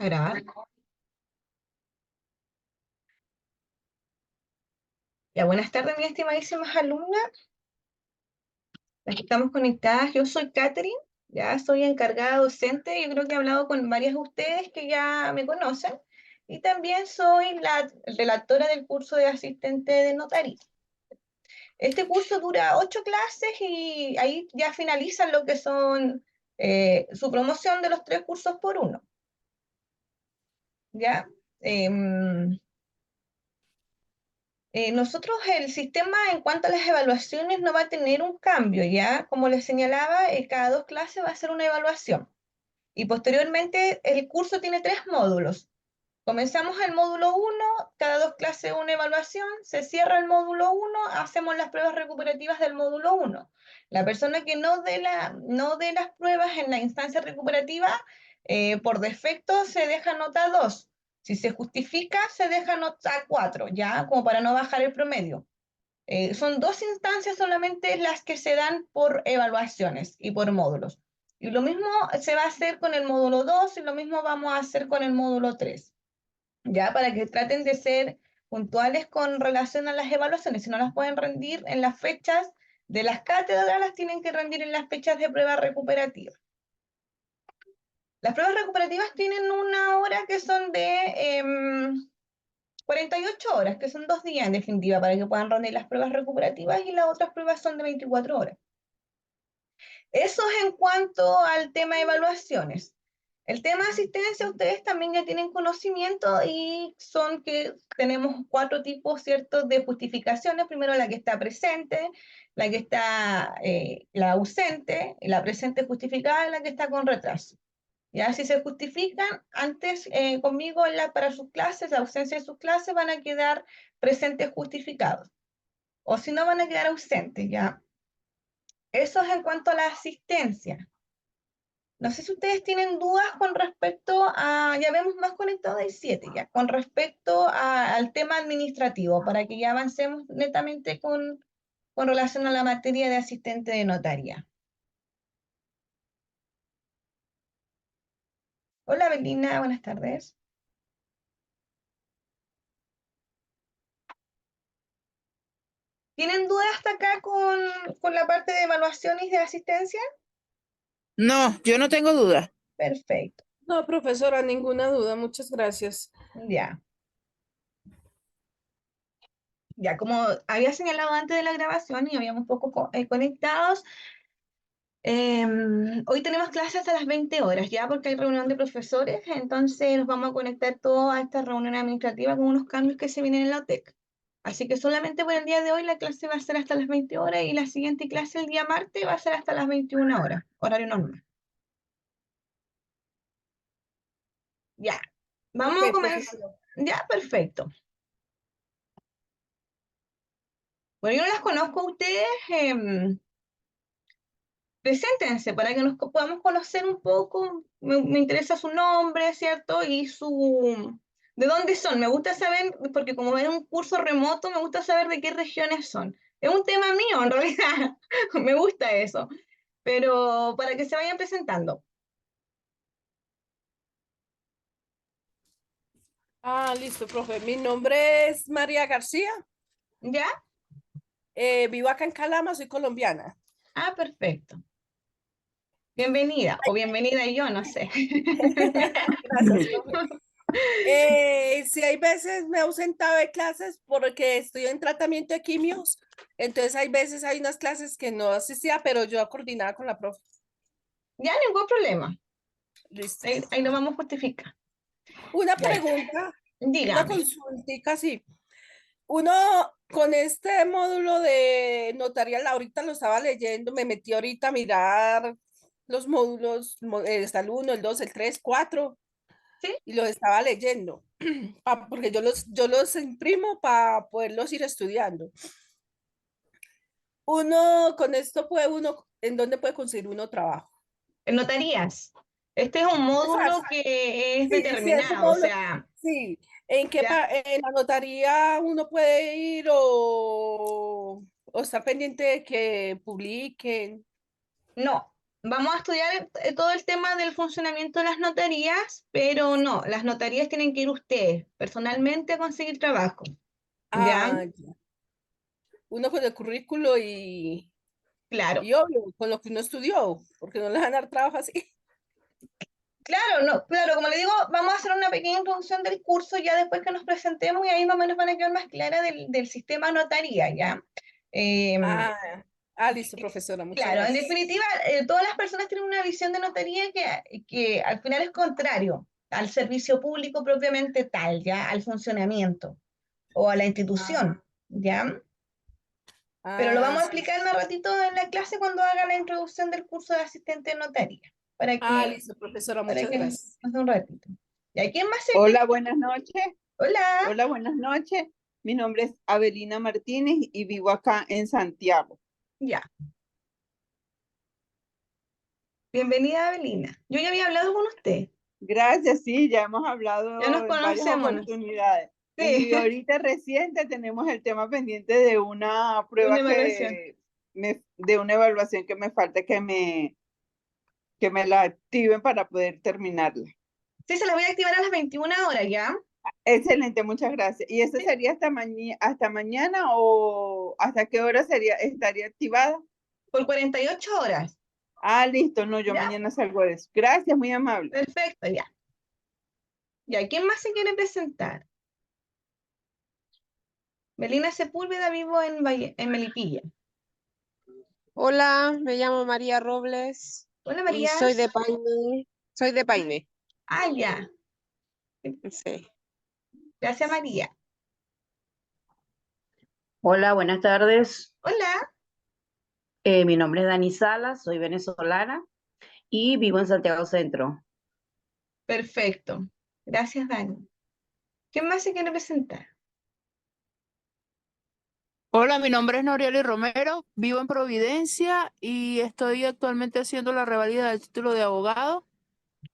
A grabar. Ya, buenas tardes, mis estimadísimas alumnas. Aquí estamos conectadas. Yo soy Catherine, ya soy encargada docente. Yo creo que he hablado con varias de ustedes que ya me conocen. Y también soy la relatora del curso de asistente de notaría. Este curso dura 8 clases y ahí ya finalizan lo que son su promoción de los 3 cursos por 1. ¿Ya? Em, Nosotros el sistema en cuanto a las evaluaciones no va a tener un cambio, ¿ya? Como les señalaba, cada 2 clases va a ser una evaluación. Y posteriormente el curso tiene 3 módulos. Comenzamos el módulo 1, cada 2 clases una evaluación, se cierra el módulo 1, hacemos las pruebas recuperativas del módulo 1. La persona que no dé las pruebas en la instancia recuperativa, por defecto se deja nota 2. Si se justifica, se deja nota 4, ya, como para no bajar el promedio. Son 2 instancias solamente las que se dan por evaluaciones y por módulos. Y lo mismo se va a hacer con el módulo 2 y lo mismo vamos a hacer con el módulo 3, ya, para que traten de ser puntuales con relación a las evaluaciones. Si no las pueden rendir en las fechas de las cátedras, las tienen que rendir en las fechas de prueba recuperativa. Las pruebas recuperativas tienen una hora que son de 48 horas, que son 2 días en definitiva, para que puedan rendir las pruebas recuperativas, y las otras pruebas son de 24 horas. Eso es en cuanto al tema de evaluaciones. El tema de asistencia, ustedes también ya tienen conocimiento y son que tenemos 4 tipos, ¿cierto?, de justificaciones. Primero, la que está presente, la que está la ausente, la presente justificada y la que está con retraso. Ya, si se justifican antes conmigo para sus clases, la ausencia de sus clases, van a quedar presentes justificados. O si no, van a quedar ausentes, ¿ya? Eso es en cuanto a la asistencia. No sé si ustedes tienen dudas con respecto a, ya vemos más conectado del 7, ya, con respecto al tema administrativo, para que ya avancemos netamente con relación a la materia de asistente de notaría. Hola, Belina, buenas tardes. ¿Tienen dudas hasta acá con la parte de evaluación y de asistencia? No, yo no tengo duda. Perfecto, No, profesora, ninguna duda. Muchas gracias. ya. Ya, como había señalado antes de la grabación y habíamos poco conectados, hoy tenemos clases a las 20 horas, ya, porque hay reunión de profesores. Entonces nos vamos a conectar todos a esta reunión administrativa con unos cambios que se vienen en la OTEC. Así que solamente por el día de hoy la clase va a ser hasta las 20 horas y la siguiente clase el día martes va a ser hasta las 21 horas, horario normal. Ya, vamos a Ok, comenzar. profesora. Ya, perfecto. Bueno, yo no las conozco a ustedes. Preséntense para que nos podamos conocer un poco. Me interesa su nombre, ¿cierto? Y ¿de dónde son? Me gusta saber, porque como es un curso remoto, me gusta saber de qué regiones son. Es un tema mío, en realidad. Me gusta eso. Pero para que se vayan presentando. Ah, listo, profe. Mi nombre es María García. ¿Ya? Vivo acá en Calama, soy colombiana. Ah, perfecto. Bienvenida, o bienvenida yo, no sé. Gracias, profe. Sí, hay veces me he ausentado de clases porque estoy en tratamiento de quimios. Entonces, hay veces hay unas clases que no asistía, pero yo coordinaba con la profe. Ya, ningún problema. Listo. Ahí lo vamos a justificar. Una Ya, pregunta, una dígame. consultica, sí. Uno con este módulo de notarial, ahorita lo estaba leyendo, me metí ahorita a mirar los módulos, está el 1, el 2, el 3, 4, ¿Sí? y los estaba leyendo, porque yo los imprimo para poderlos ir estudiando. Uno, con esto puede uno, ¿en dónde puede conseguir uno trabajo? Notarías. Este es un módulo Exacto. que es Sí, sí, es un determinado, o módulo. sea, Sí, ya, en la notaría uno puede ir o estar pendiente de que publiquen? no. vamos a estudiar todo el tema del funcionamiento de las notarías, pero no, las notarías tienen que ir ustedes personalmente a conseguir trabajo, ¿ya? Ah, ya. Uno con el currículo Claro. y obvio, con lo que uno estudió, porque no le van a dar trabajo así. Claro, no, claro, como le digo, vamos a hacer una pequeña introducción del curso ya después que nos presentemos y ahí más o menos van a quedar más claras del sistema notaría, ¿ya? Em, Ah, listo, profesora, muchas claro, en gracias. definitiva, todas las personas tienen una visión de notaría que al final es contrario al servicio público propiamente tal, ¿ya? Al funcionamiento o a la Ah, institución, ¿ya? Pero lo vamos a sí. explicar más ratito en la clase cuando haga la introducción del curso de asistente de notaría, Listo, profesora, para muchas que gracias. nos dé un ratito. ¿Y a quién más se quiere? Hola, buenas noches. Hola. Hola, buenas noches. Mi nombre es Avelina Martínez y vivo acá en Santiago. Ya, bienvenida Avelina. Yo ya había hablado con usted, Gracias, sí, ya hemos ya nos hablado en varias conocemos, ¿no? oportunidades. Sí, Y ahorita reciente tenemos el tema pendiente de una una prueba evaluación. de una evaluación que me falta que me la activen para poder terminarla. Sí, se la voy a activar a las 21 horas, ¿ya? Excelente, muchas gracias. ¿Y eso Sí, sería hasta mañana o hasta qué hora estaría activada? por 48 horas, Listo, no, yo ¿ya? mañana salgo de eso. Gracias, muy amable. Perfecto, ya. ¿Ya quién más se quiere presentar? Melina Sepúlveda, vivo en Melipilla. Hola, me llamo María Robles Hola y María. soy de Paine. Soy de Paine, Ya. sí. Gracias María. Hola, buenas tardes. Hola. Mi nombre es Dani Salas, soy venezolana y vivo en Santiago Centro. Perfecto. Gracias Dani. ¿Quién más se quiere presentar? Hola, mi nombre es Norieli Romero, vivo en Providencia y estoy actualmente haciendo la revalida del título de abogado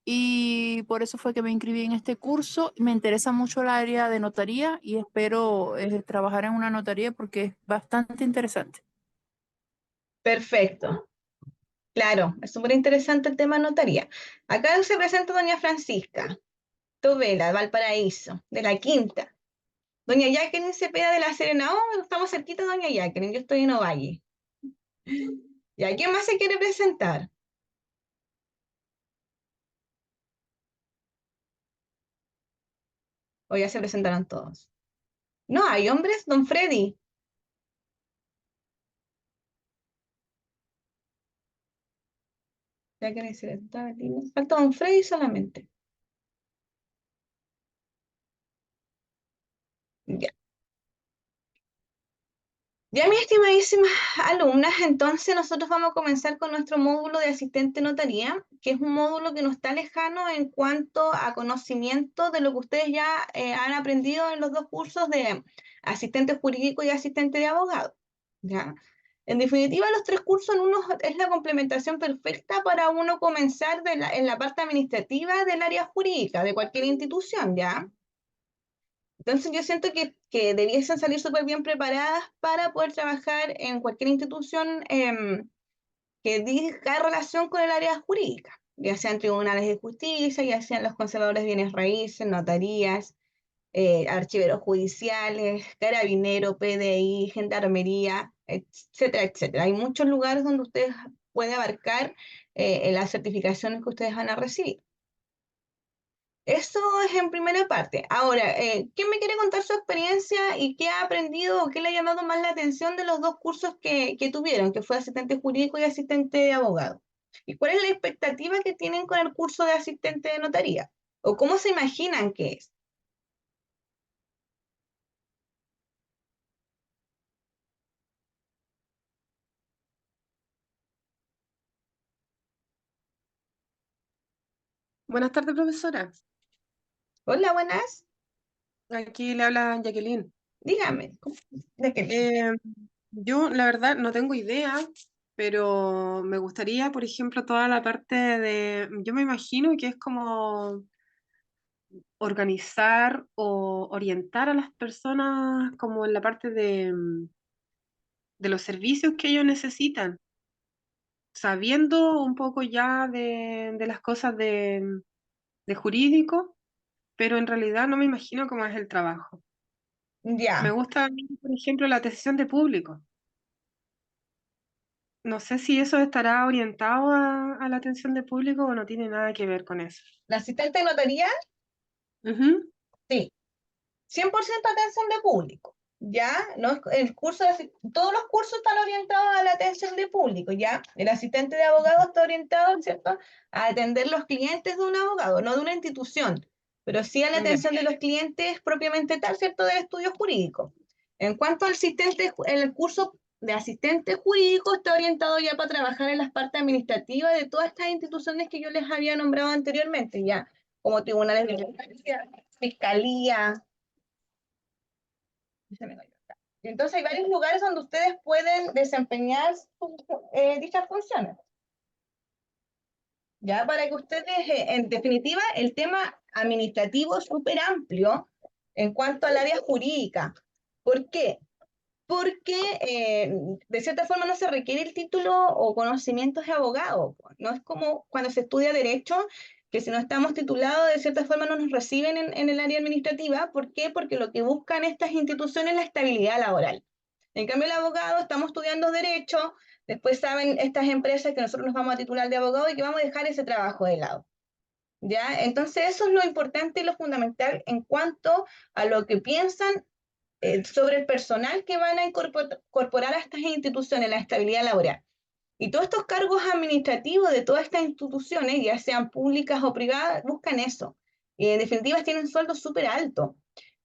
y por eso fue que me inscribí en este curso. Me interesa mucho el área de notaría y espero trabajar en una notaría porque es bastante interesante. Perfecto. Claro, es súper interesante el tema notaría. Acá se presenta doña Francisca Tovela, de Valparaíso, de la Quinta. Doña Jacqueline Cepeda de la Serena. Oh, estamos cerquita, doña Jacqueline, yo estoy en Ovalle. ¿Y a quién más se quiere presentar? O ya se presentaron todos. No, hay hombres, don Freddy. Jacqueline Cepeda, falta don Freddy solamente. Ya. Ya, mis estimadísimas alumnas, entonces nosotros vamos a comenzar con nuestro módulo de asistente notaría, que es un módulo que no está lejano en cuanto a conocimiento de lo que ustedes ya han aprendido en los dos cursos de asistente jurídico y asistente de abogado. ¿Ya? En definitiva, los tres cursos en uno es la complementación perfecta para uno comenzar en la parte administrativa del área jurídica de cualquier institución, ¿ya? Entonces yo siento que debiesen salir súper bien preparadas para poder trabajar en cualquier institución que diga relación con el área jurídica, ya sean tribunales de justicia, ya sean los conservadores de bienes raíces, notarías, archiveros judiciales, carabinero, PDI, gendarmería, etcétera, etcétera. Hay muchos lugares donde ustedes pueden abarcar las certificaciones que ustedes van a recibir. Eso es en primera parte. Ahora, ¿quién me quiere contar su experiencia y qué ha aprendido o qué le ha llamado más la atención de los dos cursos que tuvieron, que fue asistente jurídico y asistente de abogado? ¿Y cuál es la expectativa que tienen con el curso de asistente de notaría? ¿O cómo se imaginan que es? Buenas tardes, profesora. Hola, buenas. Aquí le habla Jacqueline. Dígame. ¿De qué? Eh, yo, la verdad, no tengo idea, pero me gustaría, por ejemplo, toda la parte de, yo me imagino que es como organizar o orientar a las personas como en la parte de los servicios que ellos necesitan. sabiendo un poco ya de las cosas de jurídico, pero en realidad no me imagino cómo es el trabajo. Me Ya. gusta a mí, por ejemplo, la atención de público. No sé si eso estará orientado a la atención de público o no tiene nada que ver con eso. La asistente notarial, Ujú. sí, 100% atención de público, ¿ya? No, el curso todos los cursos están orientados a la atención de público, ¿ya? El asistente de abogado está orientado, ¿cierto?, a atender los clientes de un abogado, no de una institución, pero sí a la Ya. atención de los clientes propiamente tal, ¿cierto?, del estudio jurídico. En cuanto al asistente, el curso de asistente jurídico está orientado ya para trabajar en las partes administrativas de todas estas instituciones que yo les había nombrado anteriormente, ya, como tribunales de justicia, fiscalía. Se me cayó acá. Entonces hay varios lugares donde ustedes pueden desempeñar dichas funciones. Ya para que ustedes, en definitiva, el tema administrativo es súper amplio en cuanto al área jurídica. ¿Por qué? Porque de cierta forma no se requiere el título o conocimientos de abogado. No es como cuando se estudia derecho, que si no estamos titulados, de cierta forma no nos reciben en el área administrativa. ¿Por qué? Porque lo que buscan estas instituciones es la estabilidad laboral. En cambio, el abogado, estamos estudiando derecho, después saben estas empresas que nosotros nos vamos a titular de abogado y que vamos a dejar ese trabajo de lado. ¿Ya? Entonces, eso es lo importante y lo fundamental en cuanto a lo que piensan sobre el personal que van a incorporar a estas instituciones, la estabilidad laboral. Y todos estos cargos administrativos de todas estas instituciones, ya sean públicas o privadas, buscan eso. Y en definitiva tienen sueldos súper altos.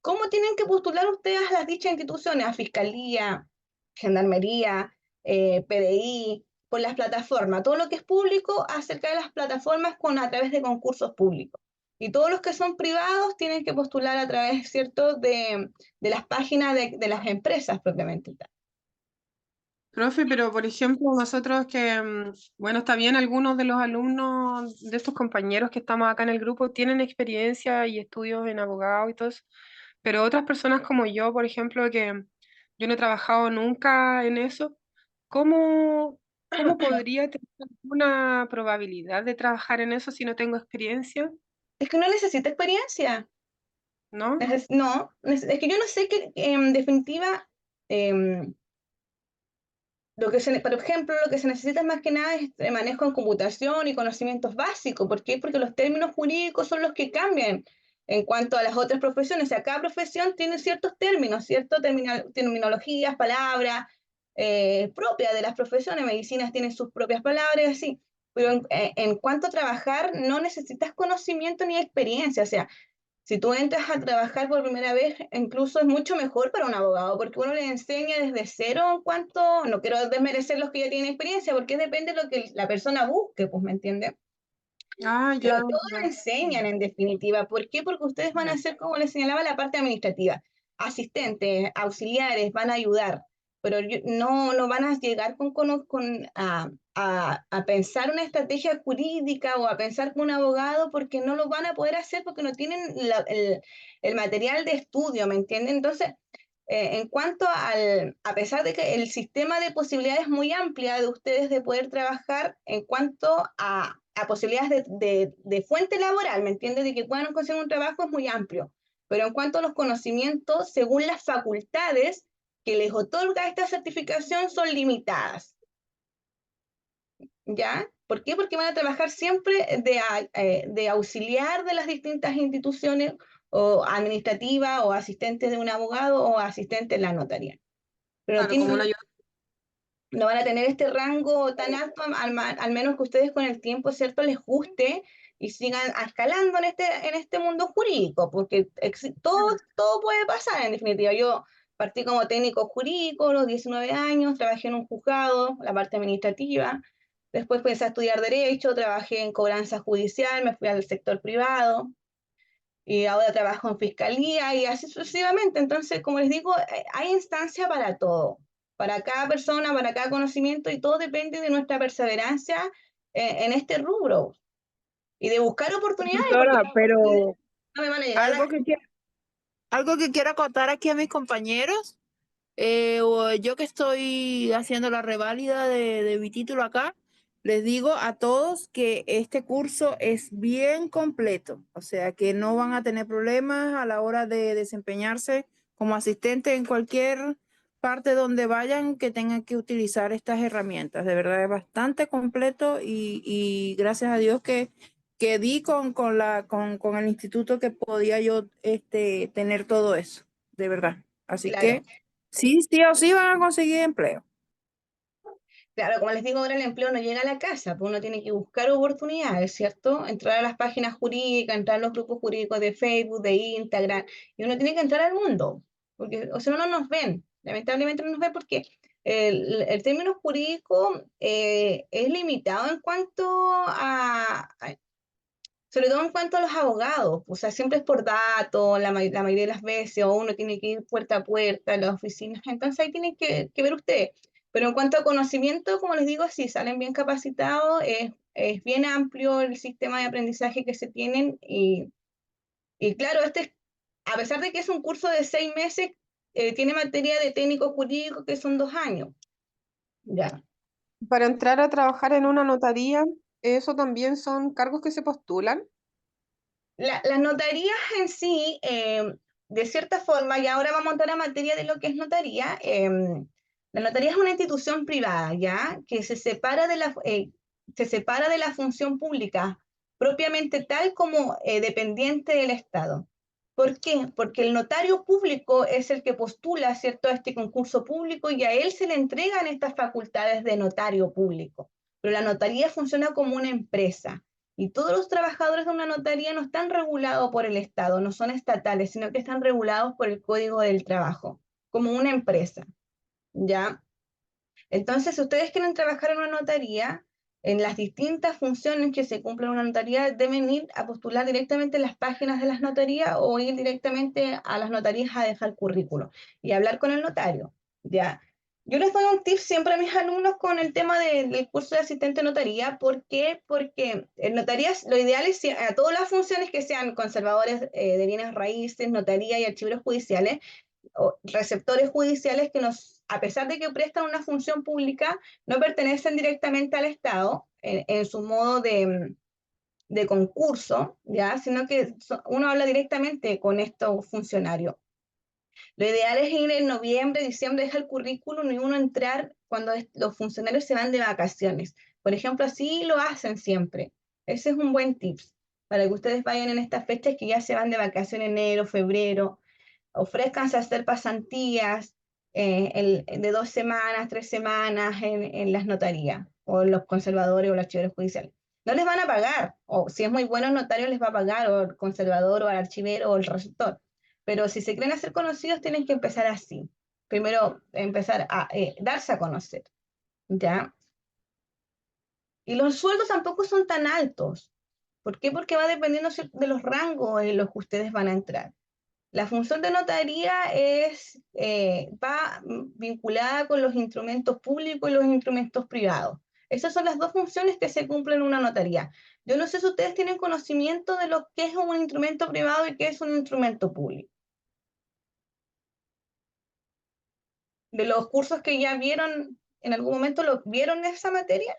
¿Cómo tienen que postular ustedes a las dichas instituciones? A Fiscalía, Gendarmería, PDI, por las plataformas. Todo lo que es público acerca de las plataformas a través de concursos públicos. Y todos los que son privados tienen que postular a través, ¿cierto?, de las páginas de las empresas propiamente tal. Profe, pero por ejemplo, nosotros que, bueno, está bien, algunos de los alumnos de estos compañeros que estamos acá en el grupo tienen experiencia y estudios en abogado y todo eso, pero otras personas como yo, por ejemplo, que yo no he trabajado nunca en eso, ¿cómo, cómo podría tener alguna probabilidad de trabajar en eso si no tengo experiencia? Es que no necesita experiencia. ¿No? No, es que yo no sé que en definitiva, em, por ejemplo, lo que se necesita más que nada es manejo en computación y conocimientos básicos. ¿Por qué? Porque los términos jurídicos son los que cambian en cuanto a las otras profesiones. O sea, cada profesión tiene ciertos términos, ciertas terminologías, palabras propias de las profesiones. Medicinas tienen sus propias palabras y así. Pero en cuanto a trabajar, no necesitas conocimiento ni experiencia. O sea, si tú entras a trabajar por primera vez, incluso es mucho mejor para un abogado, porque uno le enseña desde cero en cuanto, no quiero desmerecer los que ya tienen experiencia, porque depende de lo que la persona busque, pues, ¿me entiendes? Ah, Pero ya, todo lo ya. enseñan en definitiva. ¿Por qué? Porque ustedes van a hacer, como les señalaba, la parte administrativa. Asistentes, auxiliares, van a ayudar, pero no van a llegar a pensar una estrategia jurídica o a pensar con un abogado porque no lo van a poder hacer porque no tienen el material de estudio, ¿me entienden? Entonces, en cuanto a pesar de que el sistema de posibilidades es muy amplia de ustedes de poder trabajar en cuanto a posibilidades de fuente laboral, ¿me entiendes? De que puedan conseguir un trabajo es muy amplio. Pero en cuanto a los conocimientos, según las facultades que les otorga esta certificación, son limitadas. ¿Ya? ¿Por qué? Porque van a trabajar siempre de auxiliar de las distintas instituciones o administrativas o asistentes de un abogado o asistentes en la notaría. Pero Claro, como una ayuda. no van a tener este rango tan alto, al menos que ustedes con el tiempo, ¿cierto?, les guste y sigan escalando en este mundo jurídico, porque todo puede pasar en definitiva. Yo partí como técnico jurídico a los 19 años, trabajé en un juzgado, la parte administrativa, después empecé a estudiar derecho, trabajé en cobranza judicial, me fui al sector privado, y ahora trabajo en fiscalía y así sucesivamente. Entonces, como les digo, hay instancia para todo, para cada persona, para cada conocimiento y todo depende de nuestra perseverancia en este rubro y de buscar oportunidades, porque Doctora, pero no me van a llegar a algo que quiero, algo que quiero acotar aquí a mis compañeros, o yo que estoy haciendo la reválida de mi título acá, Les digo a todos que este curso es bien completo, o sea que no van a tener problemas a la hora de desempeñarse como asistente en cualquier parte donde vayan que tengan que utilizar estas herramientas. De verdad es bastante completo y gracias a Dios que di con el instituto que podía yo tener todo eso, de verdad. Así Claro. que sí o sí van a conseguir empleo. Claro, como les digo, ahora el empleo no llega a la casa, pues uno tiene que buscar oportunidades, ¿cierto? Entrar a las páginas jurídicas, entrar a los grupos jurídicos de Facebook, de Instagram, y uno tiene que entrar al mundo, porque o sea, no nos ven, lamentablemente no nos ven porque el término jurídico es limitado en cuanto sobre todo en cuanto a los abogados, o sea, siempre es por datos, la mayoría de las veces, o uno tiene que ir puerta a puerta a las oficinas, entonces ahí tienen que ver ustedes. Pero en cuanto a conocimiento, como les digo, sí, salen bien capacitados, es bien amplio el sistema de aprendizaje que se tienen, y claro, a pesar de que es un curso de 6 meses, tiene materia de técnico jurídico que son 2 años, ya. Para entrar a trabajar en una notaría, ¿eso también son cargos que se postulan? Las notarías en sí, de cierta forma, y ahora vamos a entrar a materia de lo que es notaría, la notaría es una institución privada, ¿ya? Que se separa de la función pública, propiamente tal como dependiente del Estado. ¿Por qué? Porque el notario público es el que postula, ¿cierto?, a este concurso público y a él se le entregan estas facultades de notario público. Pero la notaría funciona como una empresa. Y todos los trabajadores de una notaría no están regulados por el Estado, no son estatales, sino que están regulados por el Código del Trabajo, como una empresa, ¿ya? Entonces, si ustedes quieren trabajar en una notaría, en las distintas funciones que se cumplen en una notaría, deben ir a postular directamente en las páginas de las notarías o ir directamente a las notarías a dejar currículo y hablar con el notario, ¿ya? Yo les doy un tip siempre a mis alumnos con el tema del curso de asistente de notaría. ¿Por qué? Porque en notarías lo ideal es a todas las funciones que sean conservadores de bienes raíces, notaría y archiveros judiciales, o receptores judiciales que a pesar de que prestan una función pública, no pertenecen directamente al Estado en su modo de concurso, ¿ya? Sino que uno habla directamente con estos funcionarios. Lo ideal es ir en noviembre, diciembre, dejar el currículum y uno entrar cuando los funcionarios se van de vacaciones. Por ejemplo, así lo hacen siempre. Ese es un buen tip para que ustedes vayan en estas fechas que ya se van de vacaciones, enero, febrero. Ofrézcanse a hacer pasantías de 2 semanas, 3 semanas en las notarías o en los conservadores o los archiveros judiciales. No les van a pagar, o si es muy bueno el notario les va a pagar, o el conservador, o el archivero, o el receptor. Pero si se quieren hacer conocidos, tienen que empezar así. Primero, empezar a darse a conocer, ¿ya? Y los sueldos tampoco son tan altos. ¿Por qué? Porque va dependiendo de los rangos en los que ustedes van a entrar. La función de notaría va vinculada con los instrumentos públicos y los instrumentos privados. Esas son las dos funciones que se cumplen en una notaría. Yo no sé si ustedes tienen conocimiento de lo que es un instrumento privado y qué es un instrumento público. De los cursos que ya vieron, en algún momento lo vieron esa materia.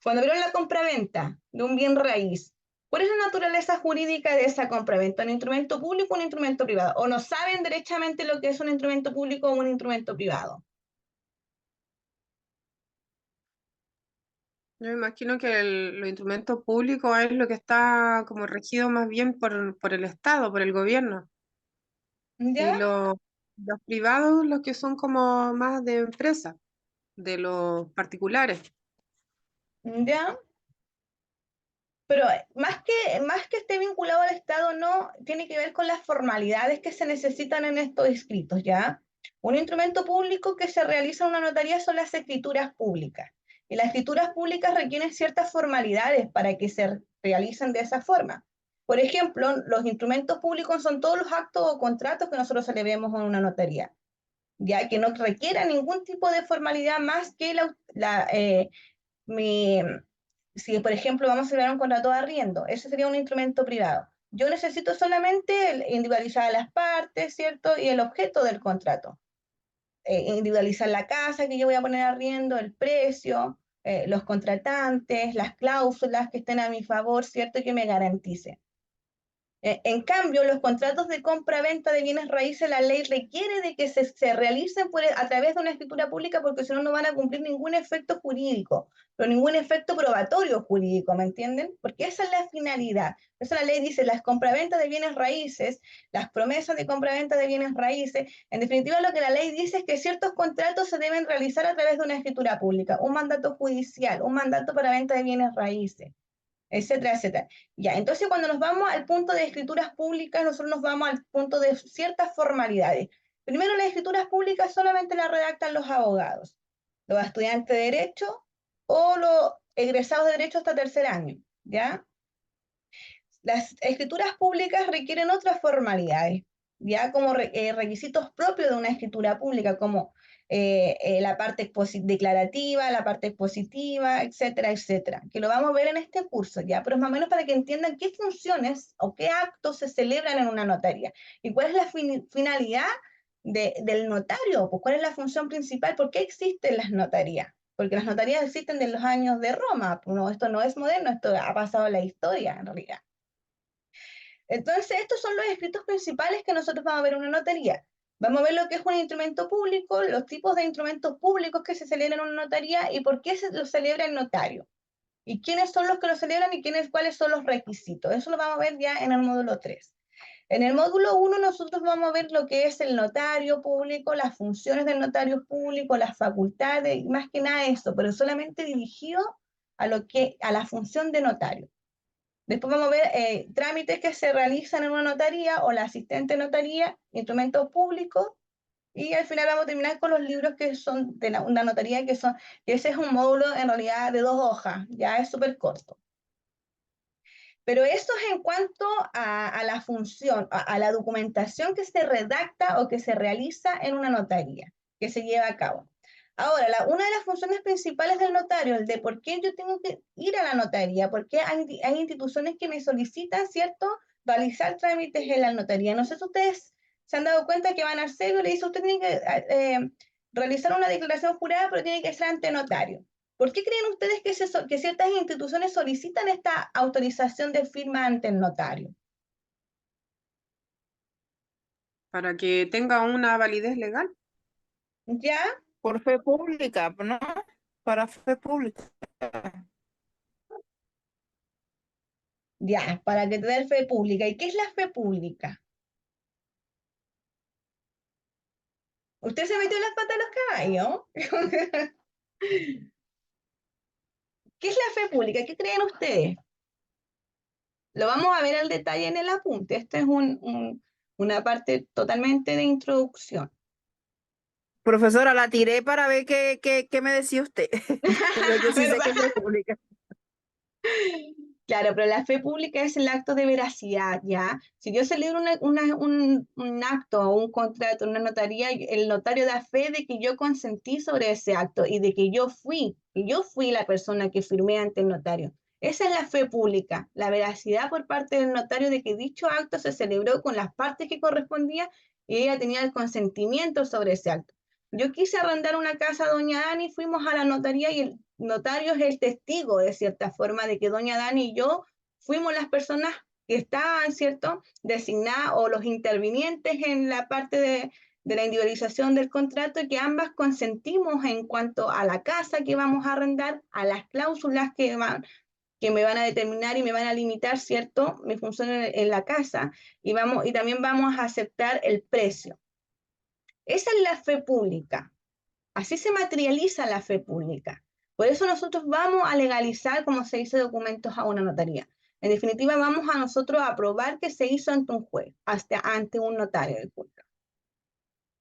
Cuando vieron la compraventa de un bien raíz, ¿cuál es la naturaleza jurídica de esa compraventa? ¿Un instrumento público o un instrumento privado? ¿O no saben derechamente lo que es un instrumento público o un instrumento privado? Yo me imagino que los instrumentos públicos es lo que está como regido más bien por el Estado, por el gobierno. Y ¿Ya? los privados, los que son como más de empresa, de los particulares. ¿Ya? Pero más que esté vinculado al Estado, no tiene que ver con las formalidades que se necesitan en estos escritos, ¿ya? Un instrumento público que se realiza en una notaría son las escrituras públicas. Y las escrituras públicas requieren ciertas formalidades para que se realicen de esa forma. Por ejemplo, los instrumentos públicos son todos los actos o contratos que nosotros celebremos en una notaría, ya que no requiera ningún tipo de formalidad más que mi, si, por ejemplo, vamos a celebrar un contrato de arriendo, ese sería un instrumento privado. Yo necesito solamente individualizar las partes, ¿cierto? Y el objeto del contrato. Individualizar la casa que yo voy a poner arriendo, el precio, los contratantes, las cláusulas que estén a mi favor, ¿cierto? Que me garanticen. En cambio, los contratos de compra-venta de bienes raíces, la ley requiere de que se realicen a través de una escritura pública, porque si no, no van a cumplir ningún efecto jurídico, pero ningún efecto probatorio jurídico, ¿me entienden? Porque esa es la finalidad. Por eso la ley dice, las compraventas de bienes raíces, las promesas de compraventa de bienes raíces, en definitiva lo que la ley dice es que ciertos contratos se deben realizar a través de una escritura pública, un mandato judicial, un mandato para venta de bienes raíces, etcétera, etcétera. Ya, entonces cuando nos vamos al punto de escrituras públicas, nosotros nos vamos al punto de ciertas formalidades. Primero, las escrituras públicas solamente las redactan los abogados, los estudiantes de Derecho o los egresados de Derecho hasta tercer año, ¿ya? Las escrituras públicas requieren otras formalidades, ya como requisitos propios de una escritura pública, como la parte declarativa, la parte expositiva, etcétera, etcétera, que lo vamos a ver en este curso, ya, pero es más o menos para que entiendan qué funciones o qué actos se celebran en una notaría y cuál es la finalidad del notario, pues cuál es la función principal, por qué existen las notarías. Porque las notarías existen desde los años de Roma, no, esto no es moderno, esto ha pasado en la historia en realidad. Entonces, estos son los escritos principales que nosotros vamos a ver en una notaría. Vamos a ver lo que es un instrumento público, los tipos de instrumentos públicos que se celebran en una notaría y por qué se los celebra el notario. Y quiénes son los que lo celebran y cuáles son los requisitos. Eso lo vamos a ver ya en el módulo 3. En el módulo 1 nosotros vamos a ver lo que es el notario público, las funciones del notario público, las facultades, y más que nada eso, pero solamente dirigido a la función de notario. Después vamos a ver trámites que se realizan en una notaría o la asistente notaría, instrumentos públicos, y al final vamos a terminar con los libros que son de una notaría, que ese es un módulo en realidad de 2 hojas, ya es súper corto. Pero eso es en cuanto a la función, a la documentación que se redacta o que se realiza en una notaría, que se lleva a cabo. Ahora, una de las funciones principales del notario, el de por qué yo tengo que ir a la notaría, porque hay instituciones que me solicitan, ¿cierto?, realizar trámites en la notaría. No sé si ustedes se han dado cuenta que van al CEBIO y le dice, usted tiene que realizar una declaración jurada, pero tiene que ser ante notario. ¿Por qué creen ustedes que ciertas instituciones solicitan esta autorización de firma ante el notario? Para que tenga una validez legal. ¿Ya? Por fe pública, ¿no? Para fe pública. Ya, para que te dé fe pública. ¿Y qué es la fe pública? ¿Usted se metió en las patas de los caballos? ¿Qué es la fe pública? ¿Qué creen ustedes? Lo vamos a ver al detalle en el apunte. Esta es una parte totalmente de introducción. Profesora, la tiré para ver qué me decía usted. Pero yo sí sé que es fe pública. Claro, pero la fe pública es el acto de veracidad, ¿ya? Si yo celebro un acto o un contrato en una notaría, el notario da fe de que yo consentí sobre ese acto y de que yo fui la persona que firmé ante el notario. Esa es la fe pública, la veracidad por parte del notario de que dicho acto se celebró con las partes que correspondía y ella tenía el consentimiento sobre ese acto. Yo quise arrendar una casa a doña Dani, fuimos a la notaría y el notario es el testigo, de cierta forma, de que doña Dani y yo fuimos las personas que estaban, ¿cierto?, designadas o los intervinientes en la parte de la individualización del contrato y que ambas consentimos en cuanto a la casa que vamos a arrendar, a las cláusulas que me van a determinar y me van a limitar, ¿cierto?, mi función en la casa y también vamos a aceptar el precio. Esa es la fe pública. Así se materializa la fe pública. Por eso nosotros vamos a legalizar, como se dice, documentos a una notaría. En definitiva, vamos a nosotros a probar que se hizo ante un juez, ante un notario, disculpa.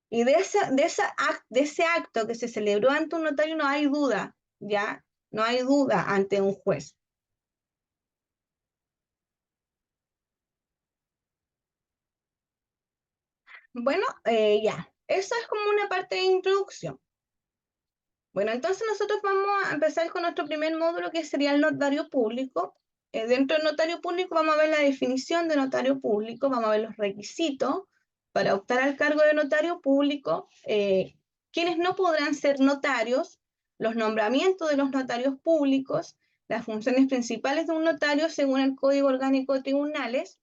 Y de ese acto que se celebró ante un notario no hay duda, ¿ya? No hay duda ante un juez. Bueno, ya. Eso es como una parte de introducción. Bueno, entonces nosotros vamos a empezar con nuestro primer módulo, que sería el notario público. Dentro del notario público vamos a ver la definición de notario público, vamos a ver los requisitos para optar al cargo de notario público, quienes no podrán ser notarios, los nombramientos de los notarios públicos, las funciones principales de un notario según el Código Orgánico de Tribunales,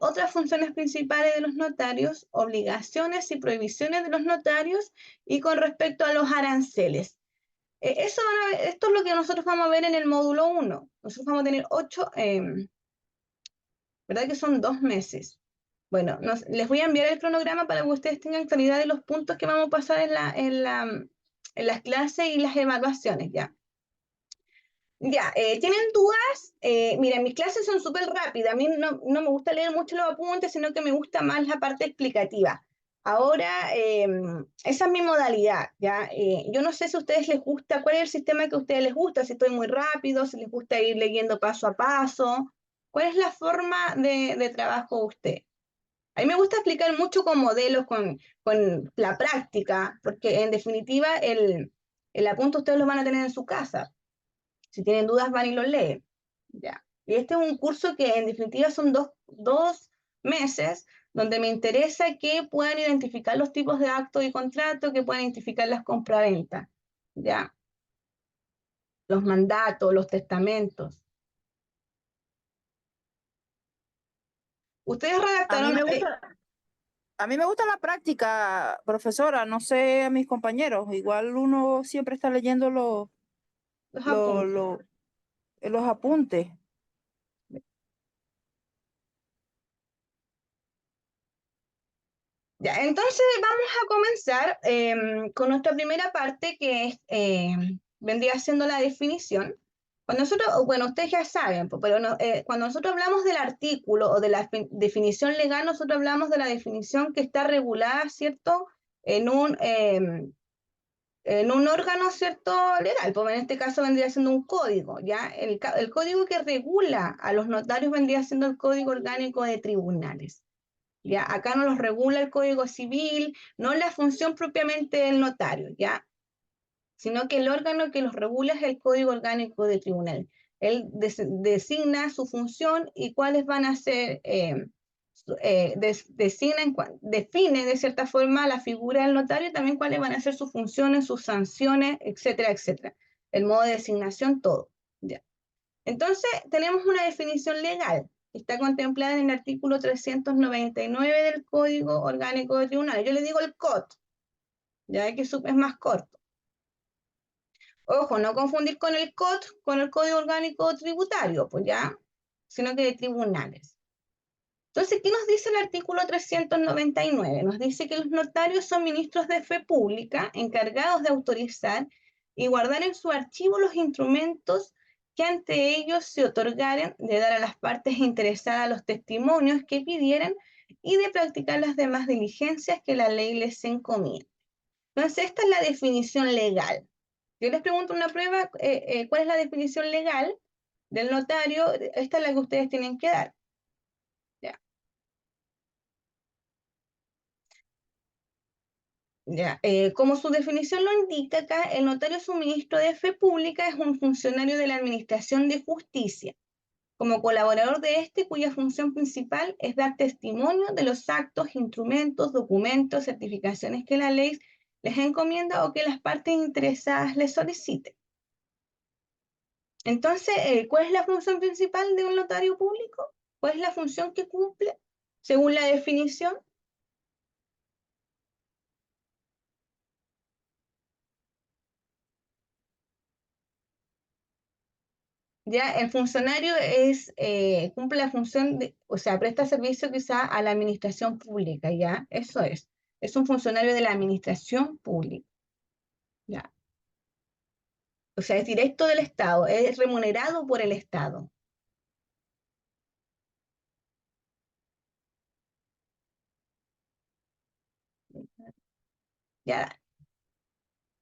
otras funciones principales de los notarios, obligaciones y prohibiciones de los notarios y con respecto a los aranceles. Esto es lo que nosotros vamos a ver en el módulo 1. Nosotros vamos a tener 8, ¿verdad que son 2 meses? Bueno, les voy a enviar el cronograma para que ustedes tengan claridad de los puntos que vamos a pasar en las clases y las evaluaciones, ¿ya? Ya, ¿tienen dudas? Miren, mis clases son súper rápidas. A mí no me gusta leer mucho los apuntes, sino que me gusta más la parte explicativa. Ahora, esa es mi modalidad, ¿ya? Yo no sé si a ustedes les gusta, cuál es el sistema que a ustedes les gusta, si estoy muy rápido, si les gusta ir leyendo paso a paso. ¿Cuál es la forma de trabajo de usted? A mí me gusta explicar mucho con modelos, con la práctica, porque en definitiva el apunte ustedes lo van a tener en su casa. Si tienen dudas, van y los leen. Ya. Y este es un curso que en definitiva son dos meses donde me interesa que puedan identificar los tipos de actos y contratos, que puedan identificar las compraventas, ya, los mandatos, los testamentos. Ustedes A mí redactaron, me gusta, a mí me gusta la práctica, profesora, no sé a mis compañeros, igual uno siempre está leyendo los lo- apuntes. lo- los apuntes. Ya, entonces vamos a comenzar con nuestra primera parte, que es, vendría siendo la definición. Cuando nosotros, bueno, ustedes ya saben, pero cuando nosotros hablamos del artículo o de la definición legal, nosotros hablamos de la definición que está regulada, ¿cierto? En un órgano, ¿cierto? Legal, pues en este caso vendría siendo un código, ¿ya? El código que regula a los notarios vendría siendo el Código Orgánico de Tribunales. ¿Ya? Acá no los regula el Código Civil, no la función propiamente del notario, ¿ya? Sino que el órgano que los regula es el Código Orgánico de Tribunal. Él designa su función y cuáles van a ser, define de cierta forma la figura del notario y también cuáles van a ser sus funciones, sus sanciones, etcétera, etcétera. El modo de designación, todo. ¿Ya? Entonces, tenemos una definición legal que está contemplada en el artículo 399 del Código Orgánico de Tribunales. Yo le digo el COT, ya que es más corto. Ojo, no confundir con el COT, con el Código Orgánico Tributario, pues ya, sino que de tribunales. Entonces, ¿qué nos dice el artículo 399? Nos dice que los notarios son ministros de fe pública encargados de autorizar y guardar en su archivo los instrumentos que ante ellos se otorgaren, de dar a las partes interesadas los testimonios que pidieran y de practicar las demás diligencias que la ley les encomienda. Entonces, esta es la definición legal. Yo les pregunto una prueba, ¿cuál es la definición legal del notario? Esta es la que ustedes tienen que dar. Ya. Ya, como su definición lo indica acá, el notario suministro de fe pública es un funcionario de la Administración de Justicia, como colaborador de este, cuya función principal es dar testimonio de los actos, instrumentos, documentos, certificaciones que la ley les encomienda o que las partes interesadas les soliciten. Entonces, ¿cuál es la función principal de un notario público? ¿Cuál es la función que cumple según la definición? Ya, el funcionario cumple la función de, o sea, presta servicio quizá a la administración pública, ¿ya? Eso es un funcionario de la administración pública, ¿ya? O sea, es directo del Estado, es remunerado por el Estado, ¿ya?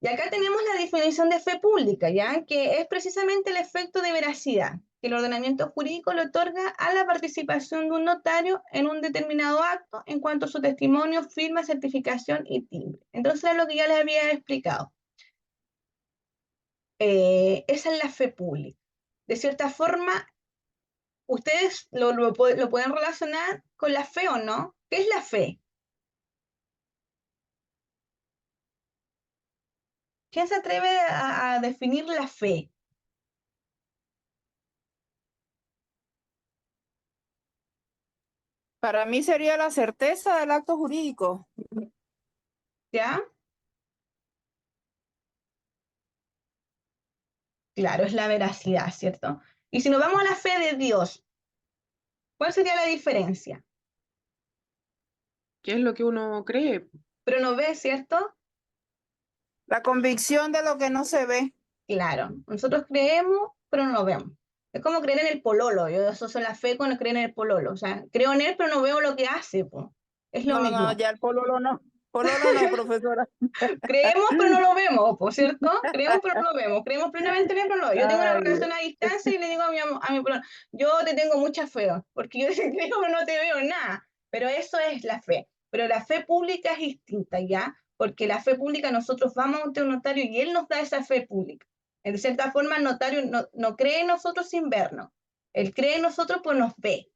Y acá tenemos la definición de fe pública, ¿ya? Que es precisamente el efecto de veracidad que el ordenamiento jurídico le otorga a la participación de un notario en un determinado acto en cuanto a su testimonio, firma, certificación y timbre. Entonces, es lo que ya les había explicado. Esa es la fe pública. De cierta forma, ustedes lo pueden relacionar con la fe o no. ¿Qué es la fe? ¿Quién se atreve a definir la fe? Para mí sería la certeza del acto jurídico. ¿Ya? Claro, es la veracidad, ¿cierto? Y si nos vamos a la fe de Dios, ¿cuál sería la diferencia? ¿Qué es lo que uno cree? Pero no ve, ¿cierto? La convicción de lo que no se ve. Claro, nosotros creemos, pero no lo vemos. Es como creer en el pololo. Yo asocio la fe con creer en el pololo. O sea, creo en él, pero no veo lo que hace, po. Es lo No, mismo. ya el pololo no. Pololo no, profesora. Creemos, pero no lo vemos, po, ¿cierto? Creemos, pero no lo vemos. Creemos plenamente en él, pero no lo vemos. Yo tengo una Ay, relación a distancia y le digo a mi pololo, yo te tengo mucha fe, porque yo te creo, pero no te veo nada. Pero eso es la fe. Pero la fe pública es distinta, ¿ya? Porque la fe pública nosotros vamos ante un notario y él nos da esa fe pública. En cierta forma, el notario no cree en nosotros sin vernos. Él cree en nosotros, pues nos ve,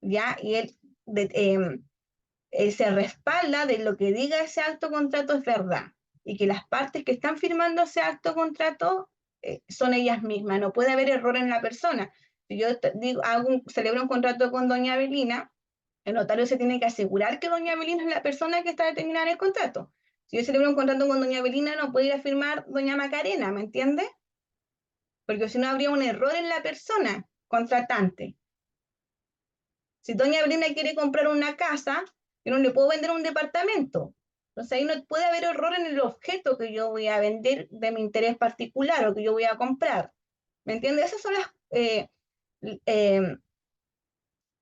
¿ya? Y él se respalda de lo que diga ese acto contrato es verdad. Y que las partes que están firmando ese acto contrato son ellas mismas. No puede haber error en la persona. Si yo digo, celebro un contrato con doña Avelina, el notario se tiene que asegurar que doña Avelina es la persona que está determinada en el contrato. Si yo celebro un contrato con doña Avelina, no puede ir a firmar doña Macarena, ¿me entiende? Porque si no habría un error en la persona contratante. Si doña Avelina quiere comprar una casa, yo no le puedo vender un departamento. Entonces ahí no puede haber error en el objeto que yo voy a vender de mi interés particular o que yo voy a comprar. ¿Me entiendes? Esos son eh,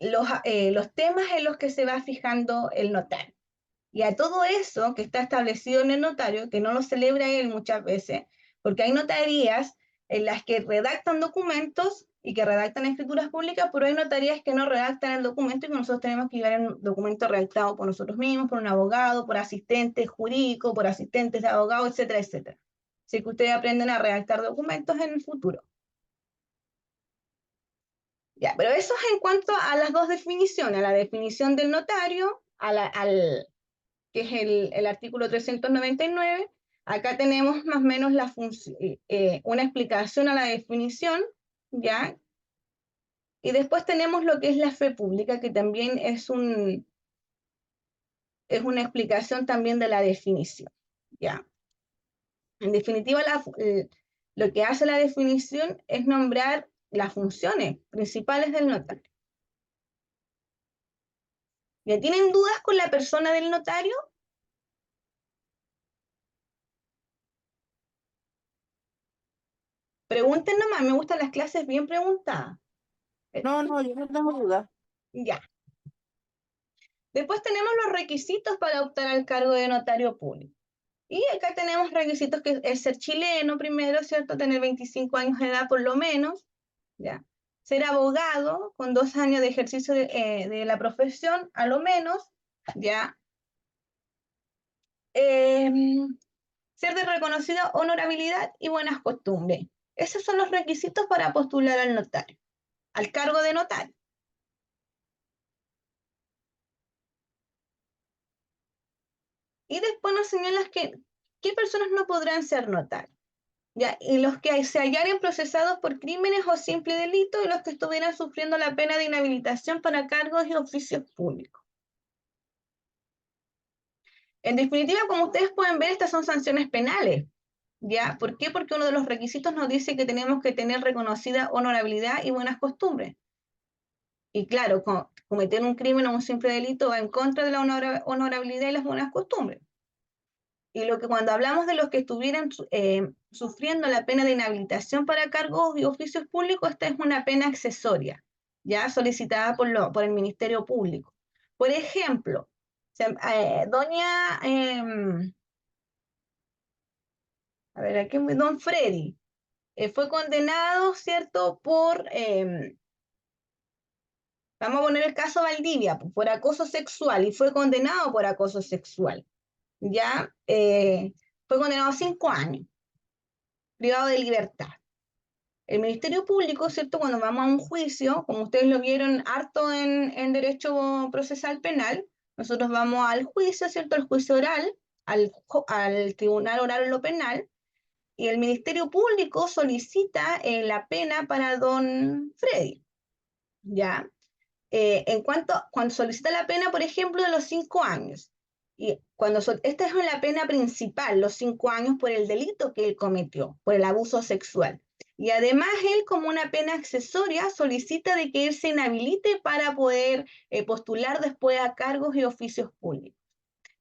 los temas en los que se va fijando el notario. Y a todo eso que está establecido en el notario, que no lo celebra él muchas veces, porque hay notarías en las que redactan documentos y que redactan escrituras públicas, pero hay notarías que no redactan el documento y que nosotros tenemos que llevar el documento redactado por nosotros mismos, por un abogado, por asistentes jurídicos, por asistentes de abogados, etcétera, etcétera. Así que ustedes aprenden a redactar documentos en el futuro. Ya, pero eso es en cuanto a las dos definiciones, a la definición del notario, que es el artículo 399. Acá tenemos más o menos una explicación a la definición, ¿ya? Y después tenemos lo que es la fe pública, que también es una explicación también de la definición, ¿ya? En definitiva, lo que hace la definición es nombrar las funciones principales del notario. ¿Ya tienen dudas con la persona del notario? Pregunten nomás, me gustan las clases bien preguntadas. No, yo no tengo duda. Ya. Después tenemos los requisitos para optar al cargo de notario público. Y acá tenemos requisitos que es ser chileno primero, ¿cierto? Tener 25 años de edad por lo menos, ¿ya? Ser abogado con 2 años de ejercicio de la profesión, a lo menos, ¿ya? Ser de reconocida honorabilidad y buenas costumbres. Esos son los requisitos para postular al notario, al cargo de notario. Y después nos señalas qué personas no podrán ser notarios. ¿Ya? Y los que se hallaren procesados por crímenes o simple delito y los que estuvieran sufriendo la pena de inhabilitación para cargos y oficios públicos. En definitiva, como ustedes pueden ver, estas son sanciones penales. ¿Ya? ¿Por qué? Porque uno de los requisitos nos dice que tenemos que tener reconocida honorabilidad y buenas costumbres. Y claro, cometer un crimen o un simple delito va en contra de la honorabilidad y las buenas costumbres. Y lo que cuando hablamos de los que estuvieran sufriendo la pena de inhabilitación para cargos y oficios públicos, esta es una pena accesoria, ya solicitada por el Ministerio Público. Por ejemplo, doña, a ver, aquí, don Freddy, fue condenado, ¿cierto?, vamos a poner el caso Valdivia, por acoso sexual, y fue condenado por acoso sexual, ya, fue condenado a 5 años. Privado de libertad. El Ministerio Público, ¿cierto? Cuando vamos a un juicio, como ustedes lo vieron harto en derecho procesal penal, nosotros vamos al juicio, ¿cierto? Al juicio oral, al tribunal oral en lo penal, y el Ministerio Público solicita la pena para don Freddy, ¿ya? Cuando solicita la pena, por ejemplo, de los 5 años, y esta es la pena principal, los 5 años por el delito que él cometió, por el abuso sexual. Y además él, como una pena accesoria, solicita de que él se inhabilite para poder postular después a cargos y oficios públicos.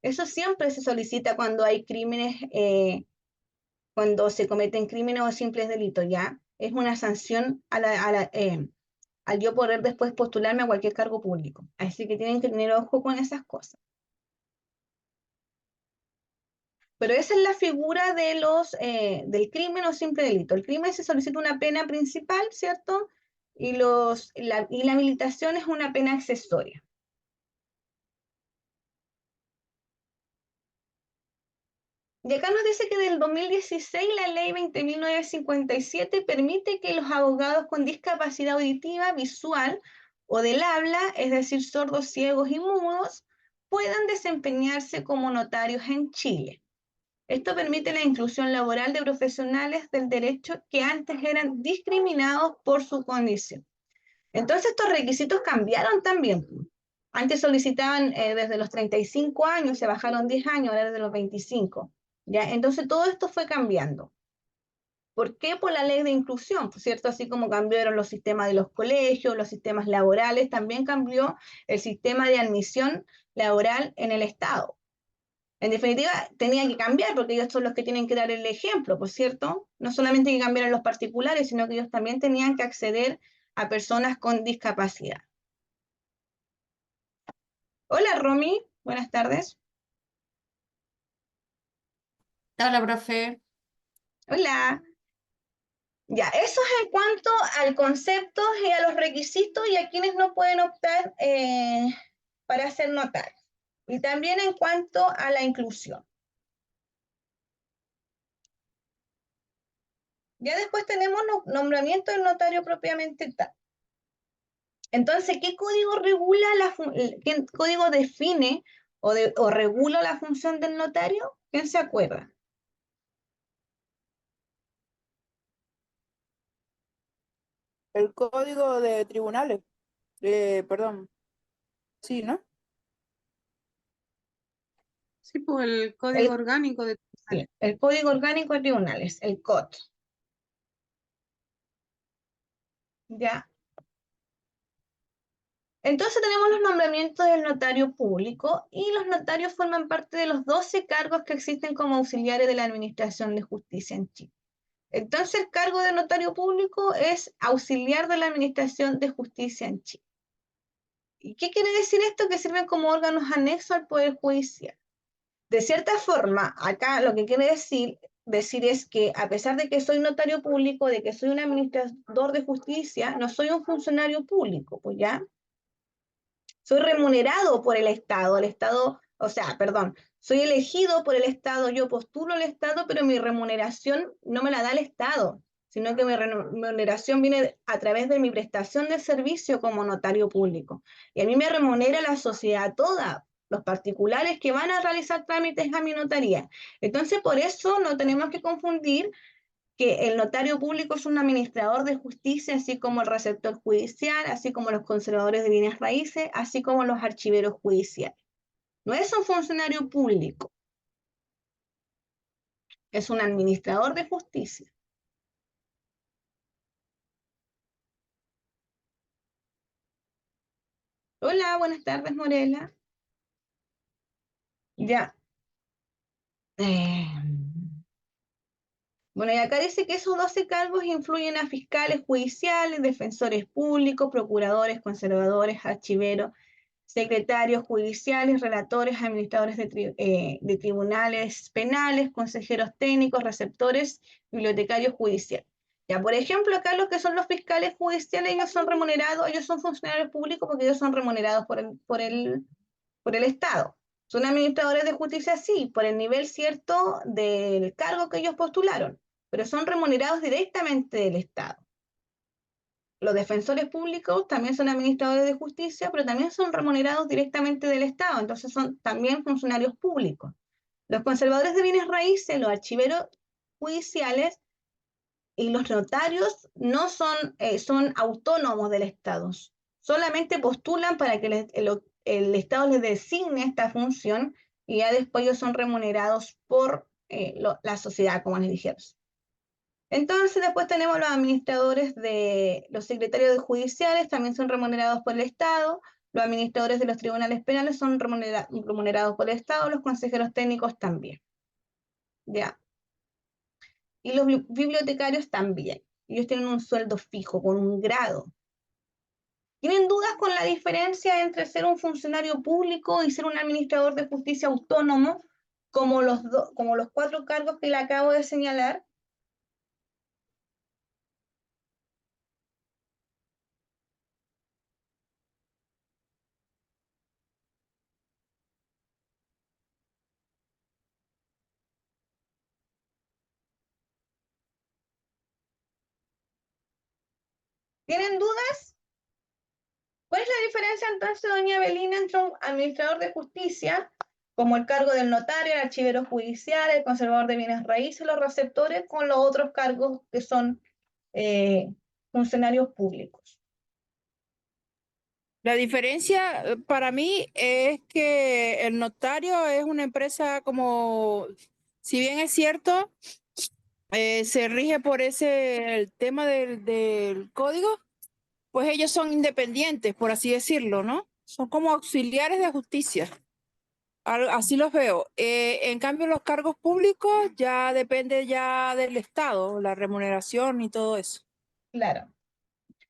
Eso siempre se solicita cuando hay crímenes, cuando se cometen crímenes o simples delitos, ¿ya? Es una sanción al yo poder después postularme a cualquier cargo público. Así que tienen que tener ojo con esas cosas. Pero esa es la figura de del crimen o simple delito. El crimen se solicita una pena principal, ¿cierto? Y la habilitación es una pena accesoria. Y acá nos dice que del 2016 la ley 20.957 permite que los abogados con discapacidad auditiva, visual o del habla, es decir, sordos, ciegos y mudos, puedan desempeñarse como notarios en Chile. Esto permite la inclusión laboral de profesionales del derecho que antes eran discriminados por su condición. Entonces estos requisitos cambiaron también. Antes solicitaban desde los 35 años, se bajaron 10 años, ahora desde los 25. ¿Ya? Entonces todo esto fue cambiando. ¿Por qué? Por la ley de inclusión, ¿cierto? Así como cambiaron los sistemas de los colegios, los sistemas laborales, también cambió el sistema de admisión laboral en el Estado. En definitiva, tenía que cambiar porque ellos son los que tienen que dar el ejemplo, ¿por cierto? No solamente que cambiaran los particulares, sino que ellos también tenían que acceder a personas con discapacidad. Hola, Romy. Buenas tardes. Hola, profe. Hola. Ya, eso es en cuanto al concepto y a los requisitos y a quienes no pueden optar para ser notarios. Y también en cuanto a la inclusión. Ya después tenemos nombramiento del notario propiamente tal. Entonces, ¿qué código regula qué código define o regula la función del notario? ¿Quién se acuerda? El código de tribunales. Perdón. Sí, ¿no? Sí, pues el código orgánico de... Sí, el Código Orgánico de Tribunales, el COT. ¿Ya? Entonces tenemos los nombramientos del notario público y los notarios forman parte de los 12 cargos que existen como auxiliares de la Administración de Justicia en Chile. Entonces el cargo de notario público es auxiliar de la Administración de Justicia en Chile. ¿Y qué quiere decir esto? Que sirven como órganos anexos al Poder Judicial. De cierta forma, acá lo que quiere decir es que a pesar de que soy notario público, de que soy un administrador de justicia, no soy un funcionario público, pues ya. Soy remunerado por el Estado, o sea, perdón, soy elegido por el Estado, yo postulo al Estado, pero mi remuneración no me la da el Estado, sino que mi remuneración viene a través de mi prestación de servicio como notario público. Y a mí me remunera la sociedad toda, los particulares que van a realizar trámites a mi notaría. Entonces, por eso no tenemos que confundir que el notario público es un administrador de justicia, así como el receptor judicial, así como los conservadores de bienes raíces, así como los archiveros judiciales. No es un funcionario público, es un administrador de justicia. Hola, buenas tardes, Morela. Ya. Bueno, y acá dice que esos 12 cargos influyen a fiscales judiciales, defensores públicos, procuradores, conservadores, archiveros, secretarios judiciales, relatores, administradores de tribunales penales, consejeros técnicos, receptores, bibliotecarios judiciales. Ya, por ejemplo, acá los que son los fiscales judiciales, ellos son remunerados, ellos son funcionarios públicos porque ellos son remunerados por el Estado. Son administradores de justicia, sí, por el nivel cierto del cargo que ellos postularon, pero son remunerados directamente del Estado. Los defensores públicos también son administradores de justicia, pero también son remunerados directamente del Estado, entonces son también funcionarios públicos. Los conservadores de bienes raíces, los archiveros, judiciales, y los notarios no son, son autónomos del Estado. Solamente postulan para que el Estado les designe esta función y ya después ellos son remunerados por la sociedad, como les dijeron. Entonces después tenemos los administradores de los secretarios de judiciales, también son remunerados por el Estado, los administradores de los tribunales penales son remunerados por el Estado, los consejeros técnicos también. ¿Ya? Y los bibliotecarios también. Ellos tienen un sueldo fijo, con un grado. ¿Tienen dudas con la diferencia entre ser un funcionario público y ser un administrador de justicia autónomo, como los 4 cargos que le acabo de señalar? ¿Tienen dudas? ¿Cuál es la diferencia entonces, doña Evelina, entre un administrador de justicia, como el cargo del notario, el archivero judicial, el conservador de bienes raíces, los receptores, con los otros cargos que son funcionarios públicos? La diferencia para mí es que el notario es una empresa como, si bien es cierto, se rige por el tema del código, pues ellos son independientes, por así decirlo, ¿no? Son como auxiliares de justicia. Así los veo. En cambio, los cargos públicos ya depende ya del Estado, la remuneración y todo eso. Claro.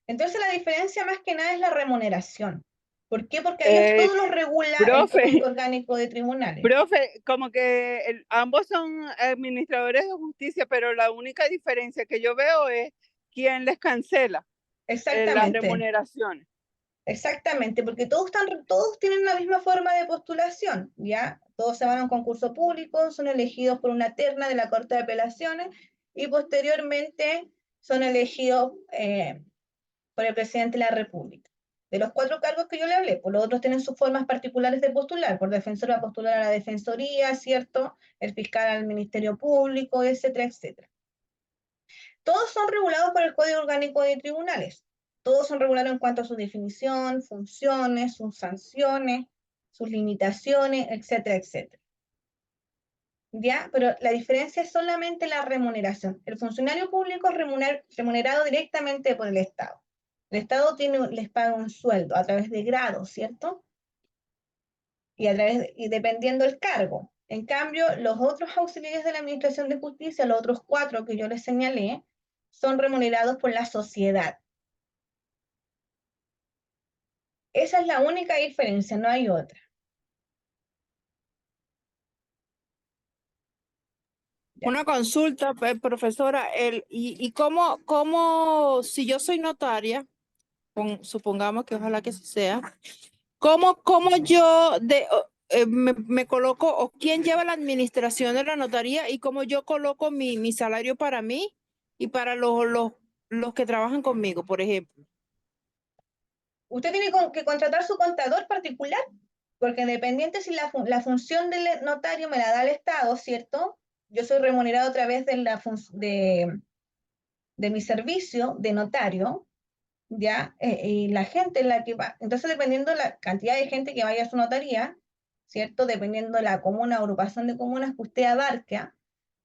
Entonces la diferencia más que nada es la remuneración. ¿Por qué? Porque ahí todo lo regula el profe, Código Orgánico de Tribunales. Profe, como que ambos son administradores de justicia, pero la única diferencia que yo veo es quién les cancela las Exactamente. remuneraciones. Exactamente, porque todos tienen la misma forma de postulación, ¿ya? Todos se van a un concurso público, son elegidos por una terna de la Corte de Apelaciones y posteriormente son elegidos por el presidente de la República. De los 4 cargos que yo le hablé, pues los otros tienen sus formas particulares de postular. Por defensor va a postular a la Defensoría, ¿cierto? El fiscal al Ministerio Público, etcétera, etcétera. Todos son regulados por el Código Orgánico de Tribunales. Todos son regulados en cuanto a su definición, funciones, sus sanciones, sus limitaciones, etcétera, etcétera. ¿Ya? Pero la diferencia es solamente la remuneración. El funcionario público es remunerado directamente por el Estado. El Estado les paga un sueldo a través de grados, ¿cierto? Y dependiendo del cargo. En cambio, los otros auxiliares de la Administración de Justicia, los otros 4 que yo les señalé, son remunerados por la sociedad. Esa es la única diferencia, no hay otra. Ya. Una consulta, profesora, y cómo, si yo soy notaria, supongamos que ojalá que sí sea, ¿cómo yo me coloco, o quién lleva la administración de la notaría y cómo yo coloco mi salario para mí y para los que trabajan conmigo, por ejemplo? Usted tiene que contratar su contador particular, porque independiente si la función del notario me la da el Estado, ¿cierto? Yo soy remunerado a través de mi servicio de notario, ¿ya? Y la gente en la que va, entonces dependiendo la cantidad de gente que vaya a su notaría, ¿cierto? Dependiendo de la comuna, agrupación de comunas que usted abarca,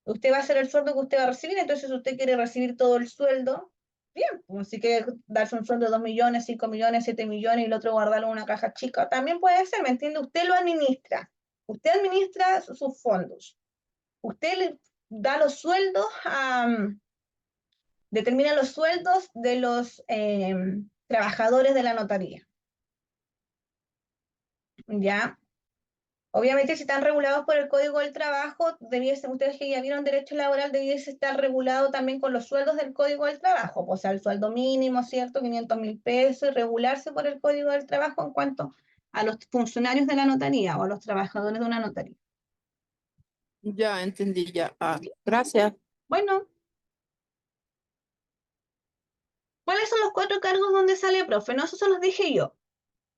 usted va a hacer el sueldo que usted va a recibir. Entonces si usted quiere recibir todo el sueldo, bien, pues si quiere darse un sueldo de 2 millones, 5 millones, 7 millones y el otro guardarlo en una caja chica, también puede ser, ¿me entiende? Usted lo administra, usted administra sus fondos, usted le da los sueldos determina los sueldos de los trabajadores de la notaría. ¿Ya? Obviamente, si están regulados por el Código del Trabajo, ustedes que ya vieron derecho laboral, debiese estar regulado también con los sueldos del Código del Trabajo, o sea, el sueldo mínimo, ¿cierto? 500.000 pesos, y regularse por el Código del Trabajo en cuanto a los funcionarios de la notaría o a los trabajadores de una notaría. Ya entendí, ya. Gracias. Bueno. ¿Cuáles son los 4 cargos donde sale profe? No, eso se los dije yo.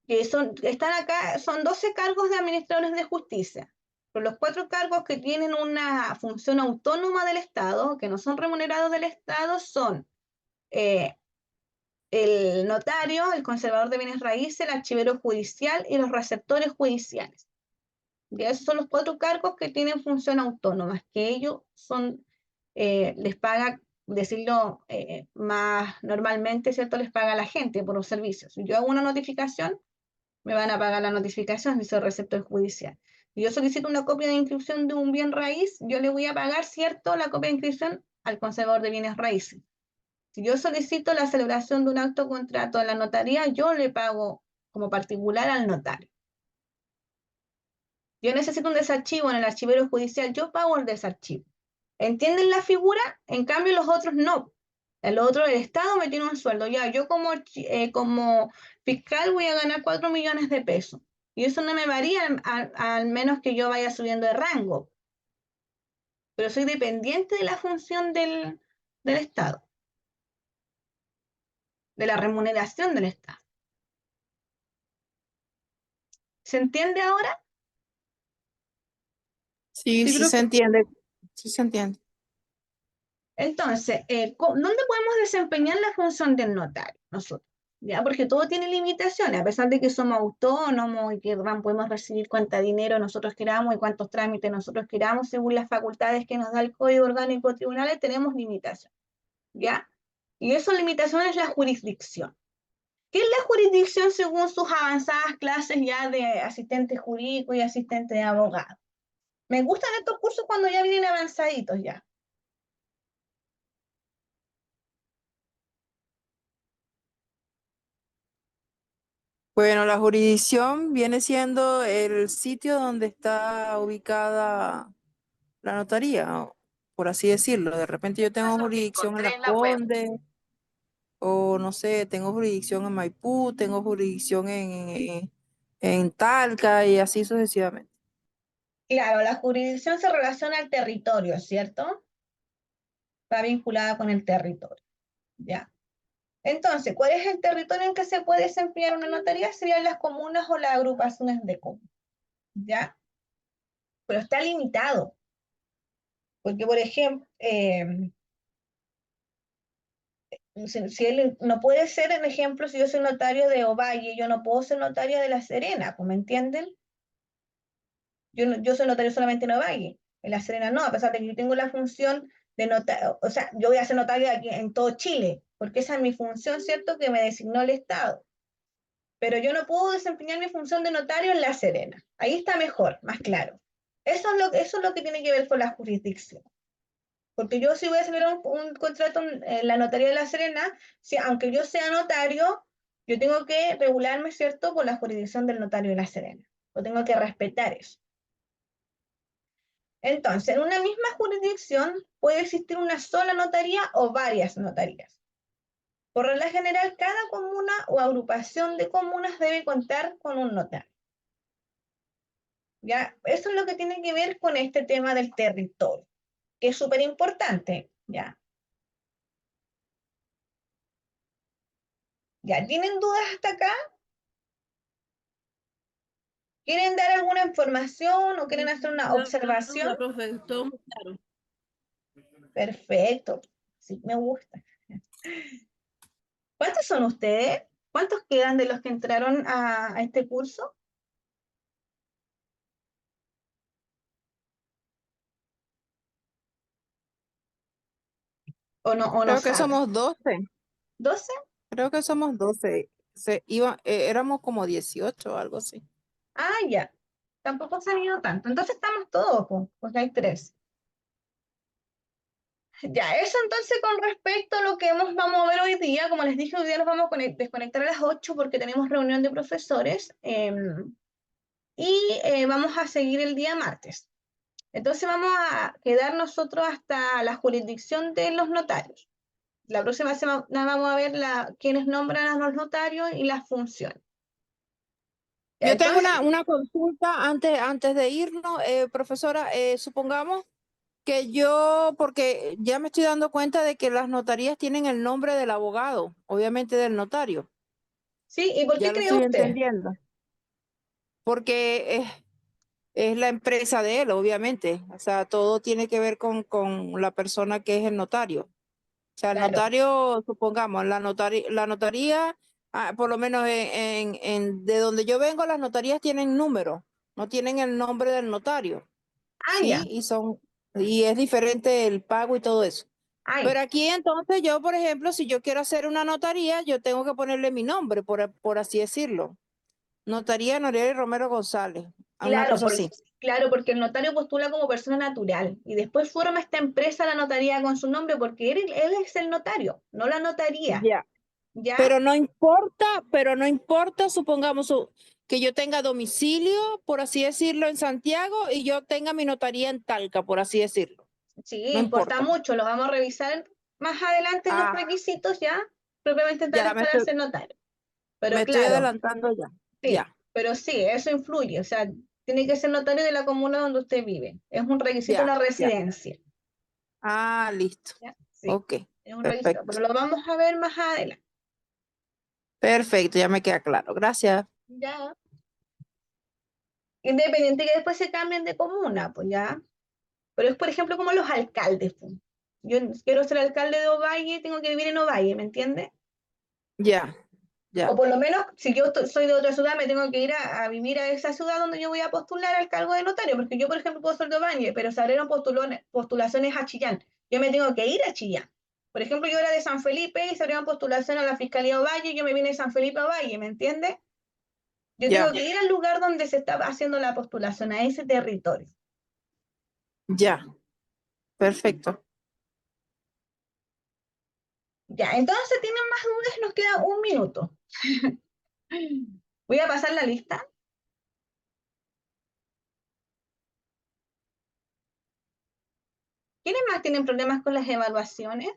Que están acá, son 12 cargos de administradores de justicia. Pero los 4 cargos que tienen una función autónoma del Estado, que no son remunerados del Estado, son el notario, el conservador de bienes raíces, el archivero judicial y los receptores judiciales. Ya esos son los 4 cargos que tienen función autónoma, que ellos son, les paga, decirlo más normalmente, ¿cierto? Les paga la gente por los servicios. Si yo hago una notificación, me van a pagar la notificación si soy receptor judicial. Si yo solicito una copia de inscripción de un bien raíz, yo le voy a pagar, ¿cierto?, la copia de inscripción al conservador de bienes raíces. Si yo solicito la celebración de un acto contrato en la notaría, yo le pago como particular al notario. Yo necesito un desarchivo en el archivero judicial, yo pago el desarchivo. ¿Entienden la figura? En cambio, los otros no. El otro, el Estado me tiene un sueldo. Ya, yo como fiscal voy a ganar 4 millones de pesos. Y eso no me varía al menos que yo vaya subiendo de rango. Pero soy dependiente de la función del Estado, de la remuneración del Estado. ¿Se entiende ahora? Sí, Sí, sí profe. se entiende. Sí se entiende. Entonces, ¿dónde podemos desempeñar la función del notario nosotros? ¿Ya? Porque todo tiene limitaciones, a pesar de que somos autónomos y que podemos recibir cuánto dinero nosotros queramos y cuántos trámites nosotros queramos según las facultades que nos da el Código Orgánico de Tribunales, tenemos limitaciones, ¿ya? Y esa limitación es la jurisdicción. ¿Qué es la jurisdicción según sus avanzadas clases ya de asistente jurídico y asistente de abogado? Me gustan estos cursos cuando ya vienen avanzaditos ya. Bueno, la jurisdicción viene siendo el sitio donde está ubicada la notaría, por así decirlo. De repente yo tengo jurisdicción en Las Condes, o no sé, tengo jurisdicción en Maipú, tengo jurisdicción en Talca y así sucesivamente. Claro, la jurisdicción se relaciona al territorio, ¿cierto? Está vinculada con el territorio, ¿ya? Entonces, ¿cuál es el territorio en que se puede desempeñar una notaría? Serían las comunas o las agrupaciones de comunas, ¿ya? Pero está limitado, porque, por ejemplo, si él no puede ser, en ejemplo, si yo soy notario de Ovalle, yo no puedo ser notario de La Serena, ¿me entienden? Yo soy notario solamente en Ovalle, en La Serena no, a pesar de que yo tengo la función de notario, o sea, yo voy a ser notario aquí en todo Chile, porque esa es mi función, ¿cierto?, que me designó el Estado. Pero yo no puedo desempeñar mi función de notario en La Serena. Ahí está mejor, más claro. Eso es lo que tiene que ver con la jurisdicción. Porque yo si voy a celebrar un contrato en la notaría de La Serena, si, aunque yo sea notario, yo tengo que regularme, ¿cierto?, por la jurisdicción del notario de La Serena. Yo tengo que respetar eso. Entonces, en una misma jurisdicción puede existir una sola notaría o varias notarías. Por regla general, cada comuna o agrupación de comunas debe contar con un notario. ¿Ya? Eso es lo que tiene que ver con este tema del territorio, que es súper importante, ¿ya? ¿Ya tienen dudas hasta acá? ¿Quieren dar alguna información o quieren hacer una observación? No, profe, todo muy claro. Perfecto, sí, me gusta. ¿Cuántos son ustedes? ¿Cuántos quedan de los que entraron a este curso? ¿O no Creo que saben? somos 12. ¿12? Creo que somos 12. Éramos como 18 o algo así. Ah, ya. Tampoco se han ido tanto. Entonces estamos todos, porque hay 3. Ya, eso entonces con respecto a lo que vamos a ver hoy día. Como les dije, hoy día nos vamos a desconectar a las 8 porque tenemos reunión de profesores y vamos a seguir el día martes. Entonces vamos a quedar nosotros hasta la jurisdicción de los notarios. La próxima semana vamos a ver quiénes nombran a los notarios y las funciones. Yo tengo Entonces, una consulta antes de irnos, profesora. Supongamos que porque ya me estoy dando cuenta de que las notarías tienen el nombre del abogado, obviamente del notario. sí, ¿y por Ya qué lo cree estoy usted? entendiendo. Porque es la empresa de él, obviamente. O sea, todo tiene que ver con la persona que es el notario. O sea, el Claro. notario, supongamos, la notaría, por lo menos de donde yo vengo, las notarías tienen número, no tienen el nombre del notario, Ah, ya. ¿sí? Y es diferente el pago y todo eso. Ay, Pero aquí entonces yo, por ejemplo, si yo quiero hacer una notaría, yo tengo que ponerle mi nombre, por así decirlo. Notaría Noriel Romero González, a una claro, cosa así. claro, porque el notario postula como persona natural y después forma esta empresa la notaría con su nombre porque él es el notario, no la notaría, Ya. ¿ya? Pero no importa, supongamos que yo tenga domicilio, por así decirlo, en Santiago y yo tenga mi notaría en Talca, por así decirlo. Sí, No importa importa. mucho, lo vamos a revisar más adelante en los Ah, requisitos ya, propiamente ya tales para ser notario. Pero me estoy claro, adelantando ya. sí, Ya, pero sí, eso influye, o sea, tiene que ser notario de la comuna donde usted vive, es un requisito ya, la ya. residencia, Ah, listo. ¿ya? Sí, Ok, es un requisito, perfecto. pero lo vamos a ver más adelante, Perfecto, ya me queda claro. Gracias. ¿ya? Independiente que después se cambien de comuna, pues ya. Pero es, por ejemplo, como los alcaldes, pues. Yo quiero ser alcalde de Ovalle, tengo que vivir en Ovalle, ¿me entiendes? Ya, O ya, por lo menos, si yo soy de otra ciudad, me tengo que ir a vivir a esa ciudad donde yo voy a postular al cargo de notario, porque yo, por ejemplo, puedo ser de Ovalle, pero se abrieron postulaciones a Chillán. Yo me tengo que ir a Chillán. Por ejemplo, yo era de San Felipe y se abrieron postulaciones a la Fiscalía de Ovalle y yo me vine de San Felipe a Ovalle, ¿me entiendes? Yo tengo ya, que ir al lugar donde se estaba haciendo la postulación, a ese territorio. ya. Perfecto. Ya, entonces, ¿tienen más dudas? Nos queda un minuto. Voy a pasar la lista. ¿Quiénes más tienen problemas con las evaluaciones?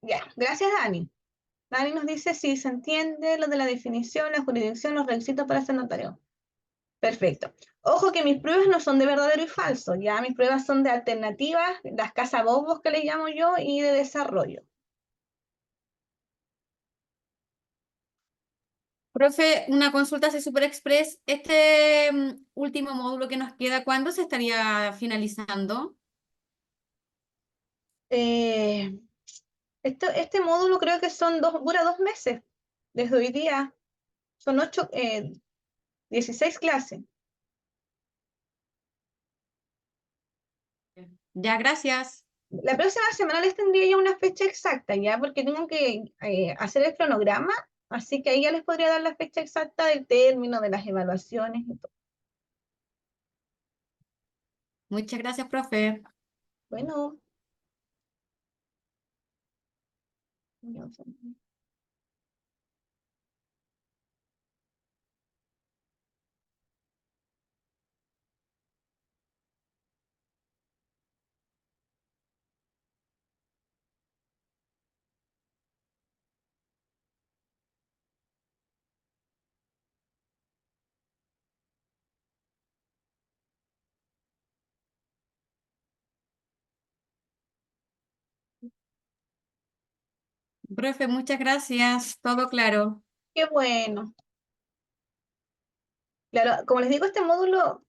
Ya, gracias, Dani. Dani nos dice si se entiende lo de la definición, la jurisdicción, los requisitos para ser notario. Perfecto. Ojo que mis pruebas no son de verdadero y falso, ya mis pruebas son de alternativas, las casabobos que le llamo yo, y de desarrollo. Profe, una consulta así super express. Este último módulo que nos queda, ¿cuándo se estaría finalizando? Eh, este módulo creo que dura 2 meses, desde hoy día. Son 16 clases. Ya, gracias. La próxima semana les tendría ya una fecha exacta, ya, porque tengo que hacer el cronograma, así que ahí ya les podría dar la fecha exacta del término, de las evaluaciones y todo. Muchas gracias, profe. Bueno, no sé. Profe, muchas gracias. Todo claro. Qué bueno. Claro, como les digo, este módulo,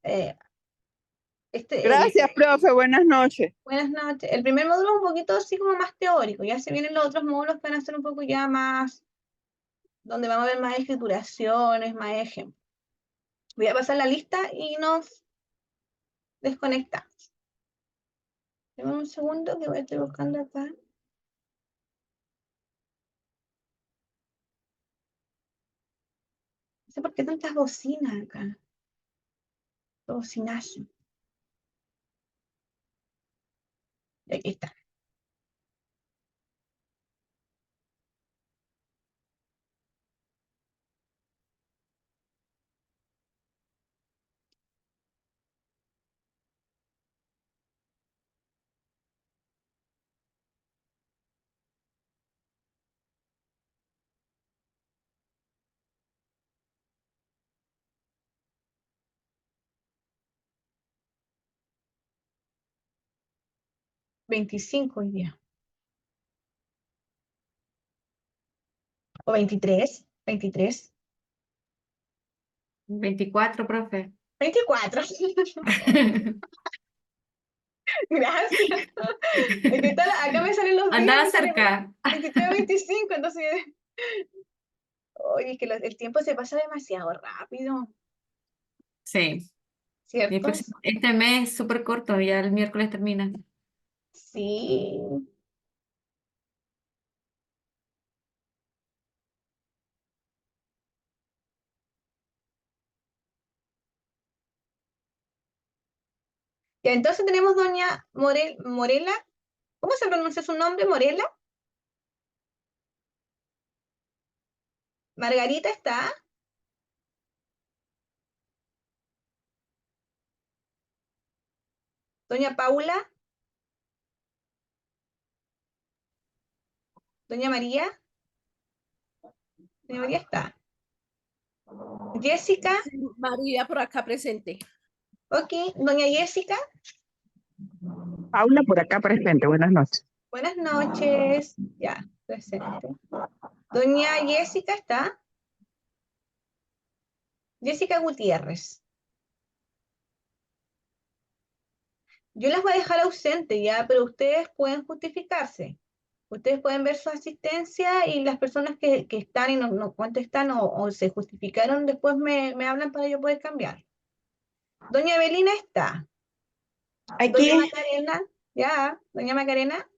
Gracias, profe. Buenas noches. buenas noches, el primer módulo es un poquito así como más teórico, ya se vienen los otros módulos que van a ser un poco ya más, donde vamos a ver más escrituraciones, más ejemplos. Voy a pasar la lista y nos desconectamos. Dame un segundo que estoy buscando acá. No sé por qué tantas bocinas acá. Bocinazo. Y aquí está. 25 hoy día. O 23, 23, 24, profe. 24. Gracias. Es que acá me salen los días Andaba y sale cerca. 23 25, entonces... Oye, es que el tiempo se pasa demasiado rápido, Sí. Y el ¿cierto? este mes es súper corto, ya el miércoles termina. Sí. Ya, entonces tenemos doña Morela. ¿Cómo se pronuncia su nombre? ¿Morela? Margarita está. Doña Paula. Doña María. Doña María está. Jessica. Sí, María por acá presente. Ok. Doña Jessica. Paula por acá presente, buenas noches. Buenas noches. Ya, presente. Doña Jessica está. Jessica Gutiérrez. Yo las voy a dejar ausente ya, pero ustedes pueden justificarse. Ustedes pueden ver su asistencia y las personas que están y no contestan o se justificaron, después me hablan para yo poder cambiar. Doña Evelina está. Doña Aquí, Macarena, ya, doña Macarena.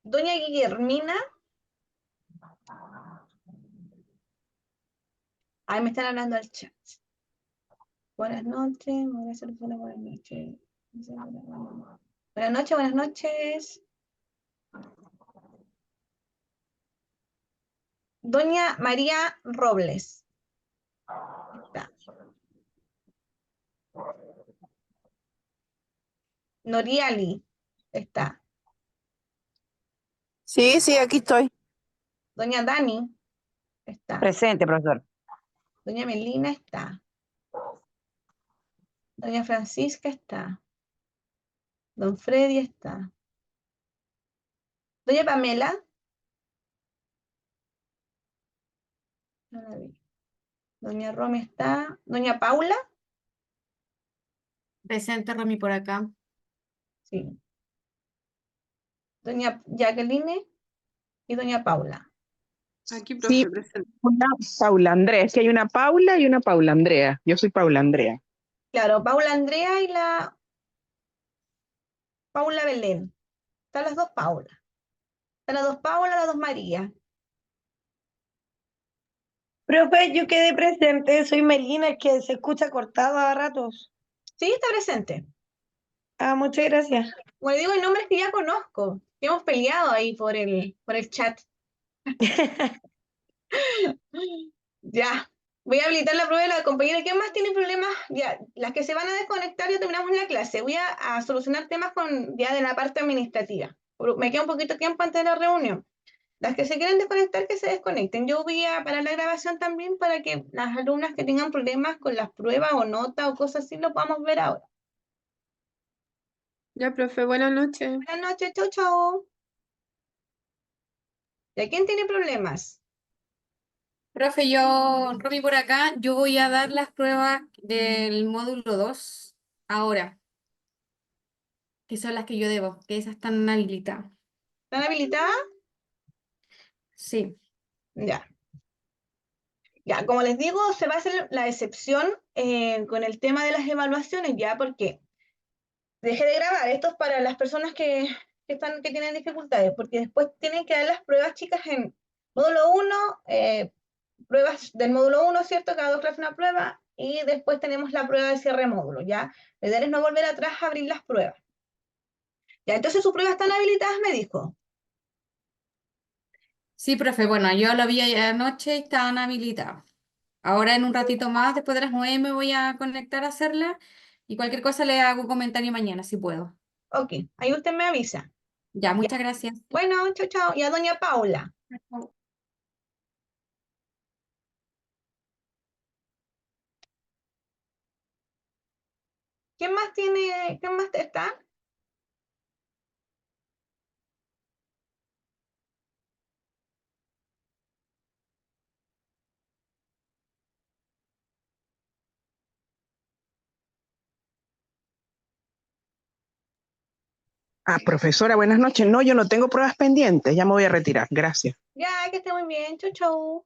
Doña Guillermina. Ay, me están hablando al chat. Buenas noches, buenas noches. Buenas noches, buenas noches. Doña María Robles. Está. Noriali. Está. Sí, sí, aquí estoy. Doña Dani. Está. presente, profesor. Doña Melina está. Doña Francisca está. Don Freddy está. Doña Pamela. No la vi. Doña Romy está. Doña Paula. Presente, Romy, por acá. Sí. Doña Jacqueline y doña Paula. Aquí, Sí, profe, presente. una Paula Andrea, es que hay una Paula y una Paula Andrea. Yo soy Paula Andrea. Claro, Paula Andrea y la Paula Belén. Están las dos Paulas. Están las dos Paula, las dos María. Profe, yo quedé presente, soy Melina, es que se escucha cortado a ratos. Sí, está presente. Ah, muchas gracias. Bueno, digo, hay nombres que ya conozco, que hemos peleado ahí por el chat. Ya, voy a habilitar la prueba de la compañera. ¿Quién más tiene problemas? Ya, las que se van a desconectar ya terminamos la clase. Voy a solucionar temas ya de la parte administrativa. Me queda un poquito de tiempo antes de la reunión. Las que se quieren desconectar, que se desconecten. Yo voy a parar la grabación también para que las alumnas que tengan problemas con las pruebas o notas o cosas así lo podamos ver ahora. Ya, profe, buenas noches. Buenas noches, chau, chau. ¿De quién tiene problemas? Profe, Romy, por acá, yo voy a dar las pruebas del módulo 2 ahora, que son las que yo debo, que esas están habilitadas. ¿Están habilitadas? Sí. Ya. Ya, como les digo, se va a hacer la excepción con el tema de las evaluaciones, ya, porque dejé de grabar. Esto es para las personas que tienen dificultades, porque después tienen que dar las pruebas, chicas, en módulo 1, pruebas del módulo 1, ¿cierto? Cada dos clases una prueba, y después tenemos la prueba de cierre de módulo, ¿ya? La idea es no volver atrás a abrir las pruebas. Ya, entonces sus pruebas están habilitadas, me dijo. Sí, profe, bueno, yo lo vi ayer anoche y estaban habilitados. Ahora en un ratito más, después de las 9 me voy a conectar a hacerla y cualquier cosa le hago comentario mañana, si puedo. Ok, ahí usted me avisa. Ya, Ya. muchas gracias. Bueno, chao, chao. Y a doña Paula. ¿Quién más tiene, quién más está? Ah, profesora, buenas noches. No, yo no tengo pruebas pendientes, ya me voy a retirar. Gracias. Ya, que esté muy bien. Chau, chau.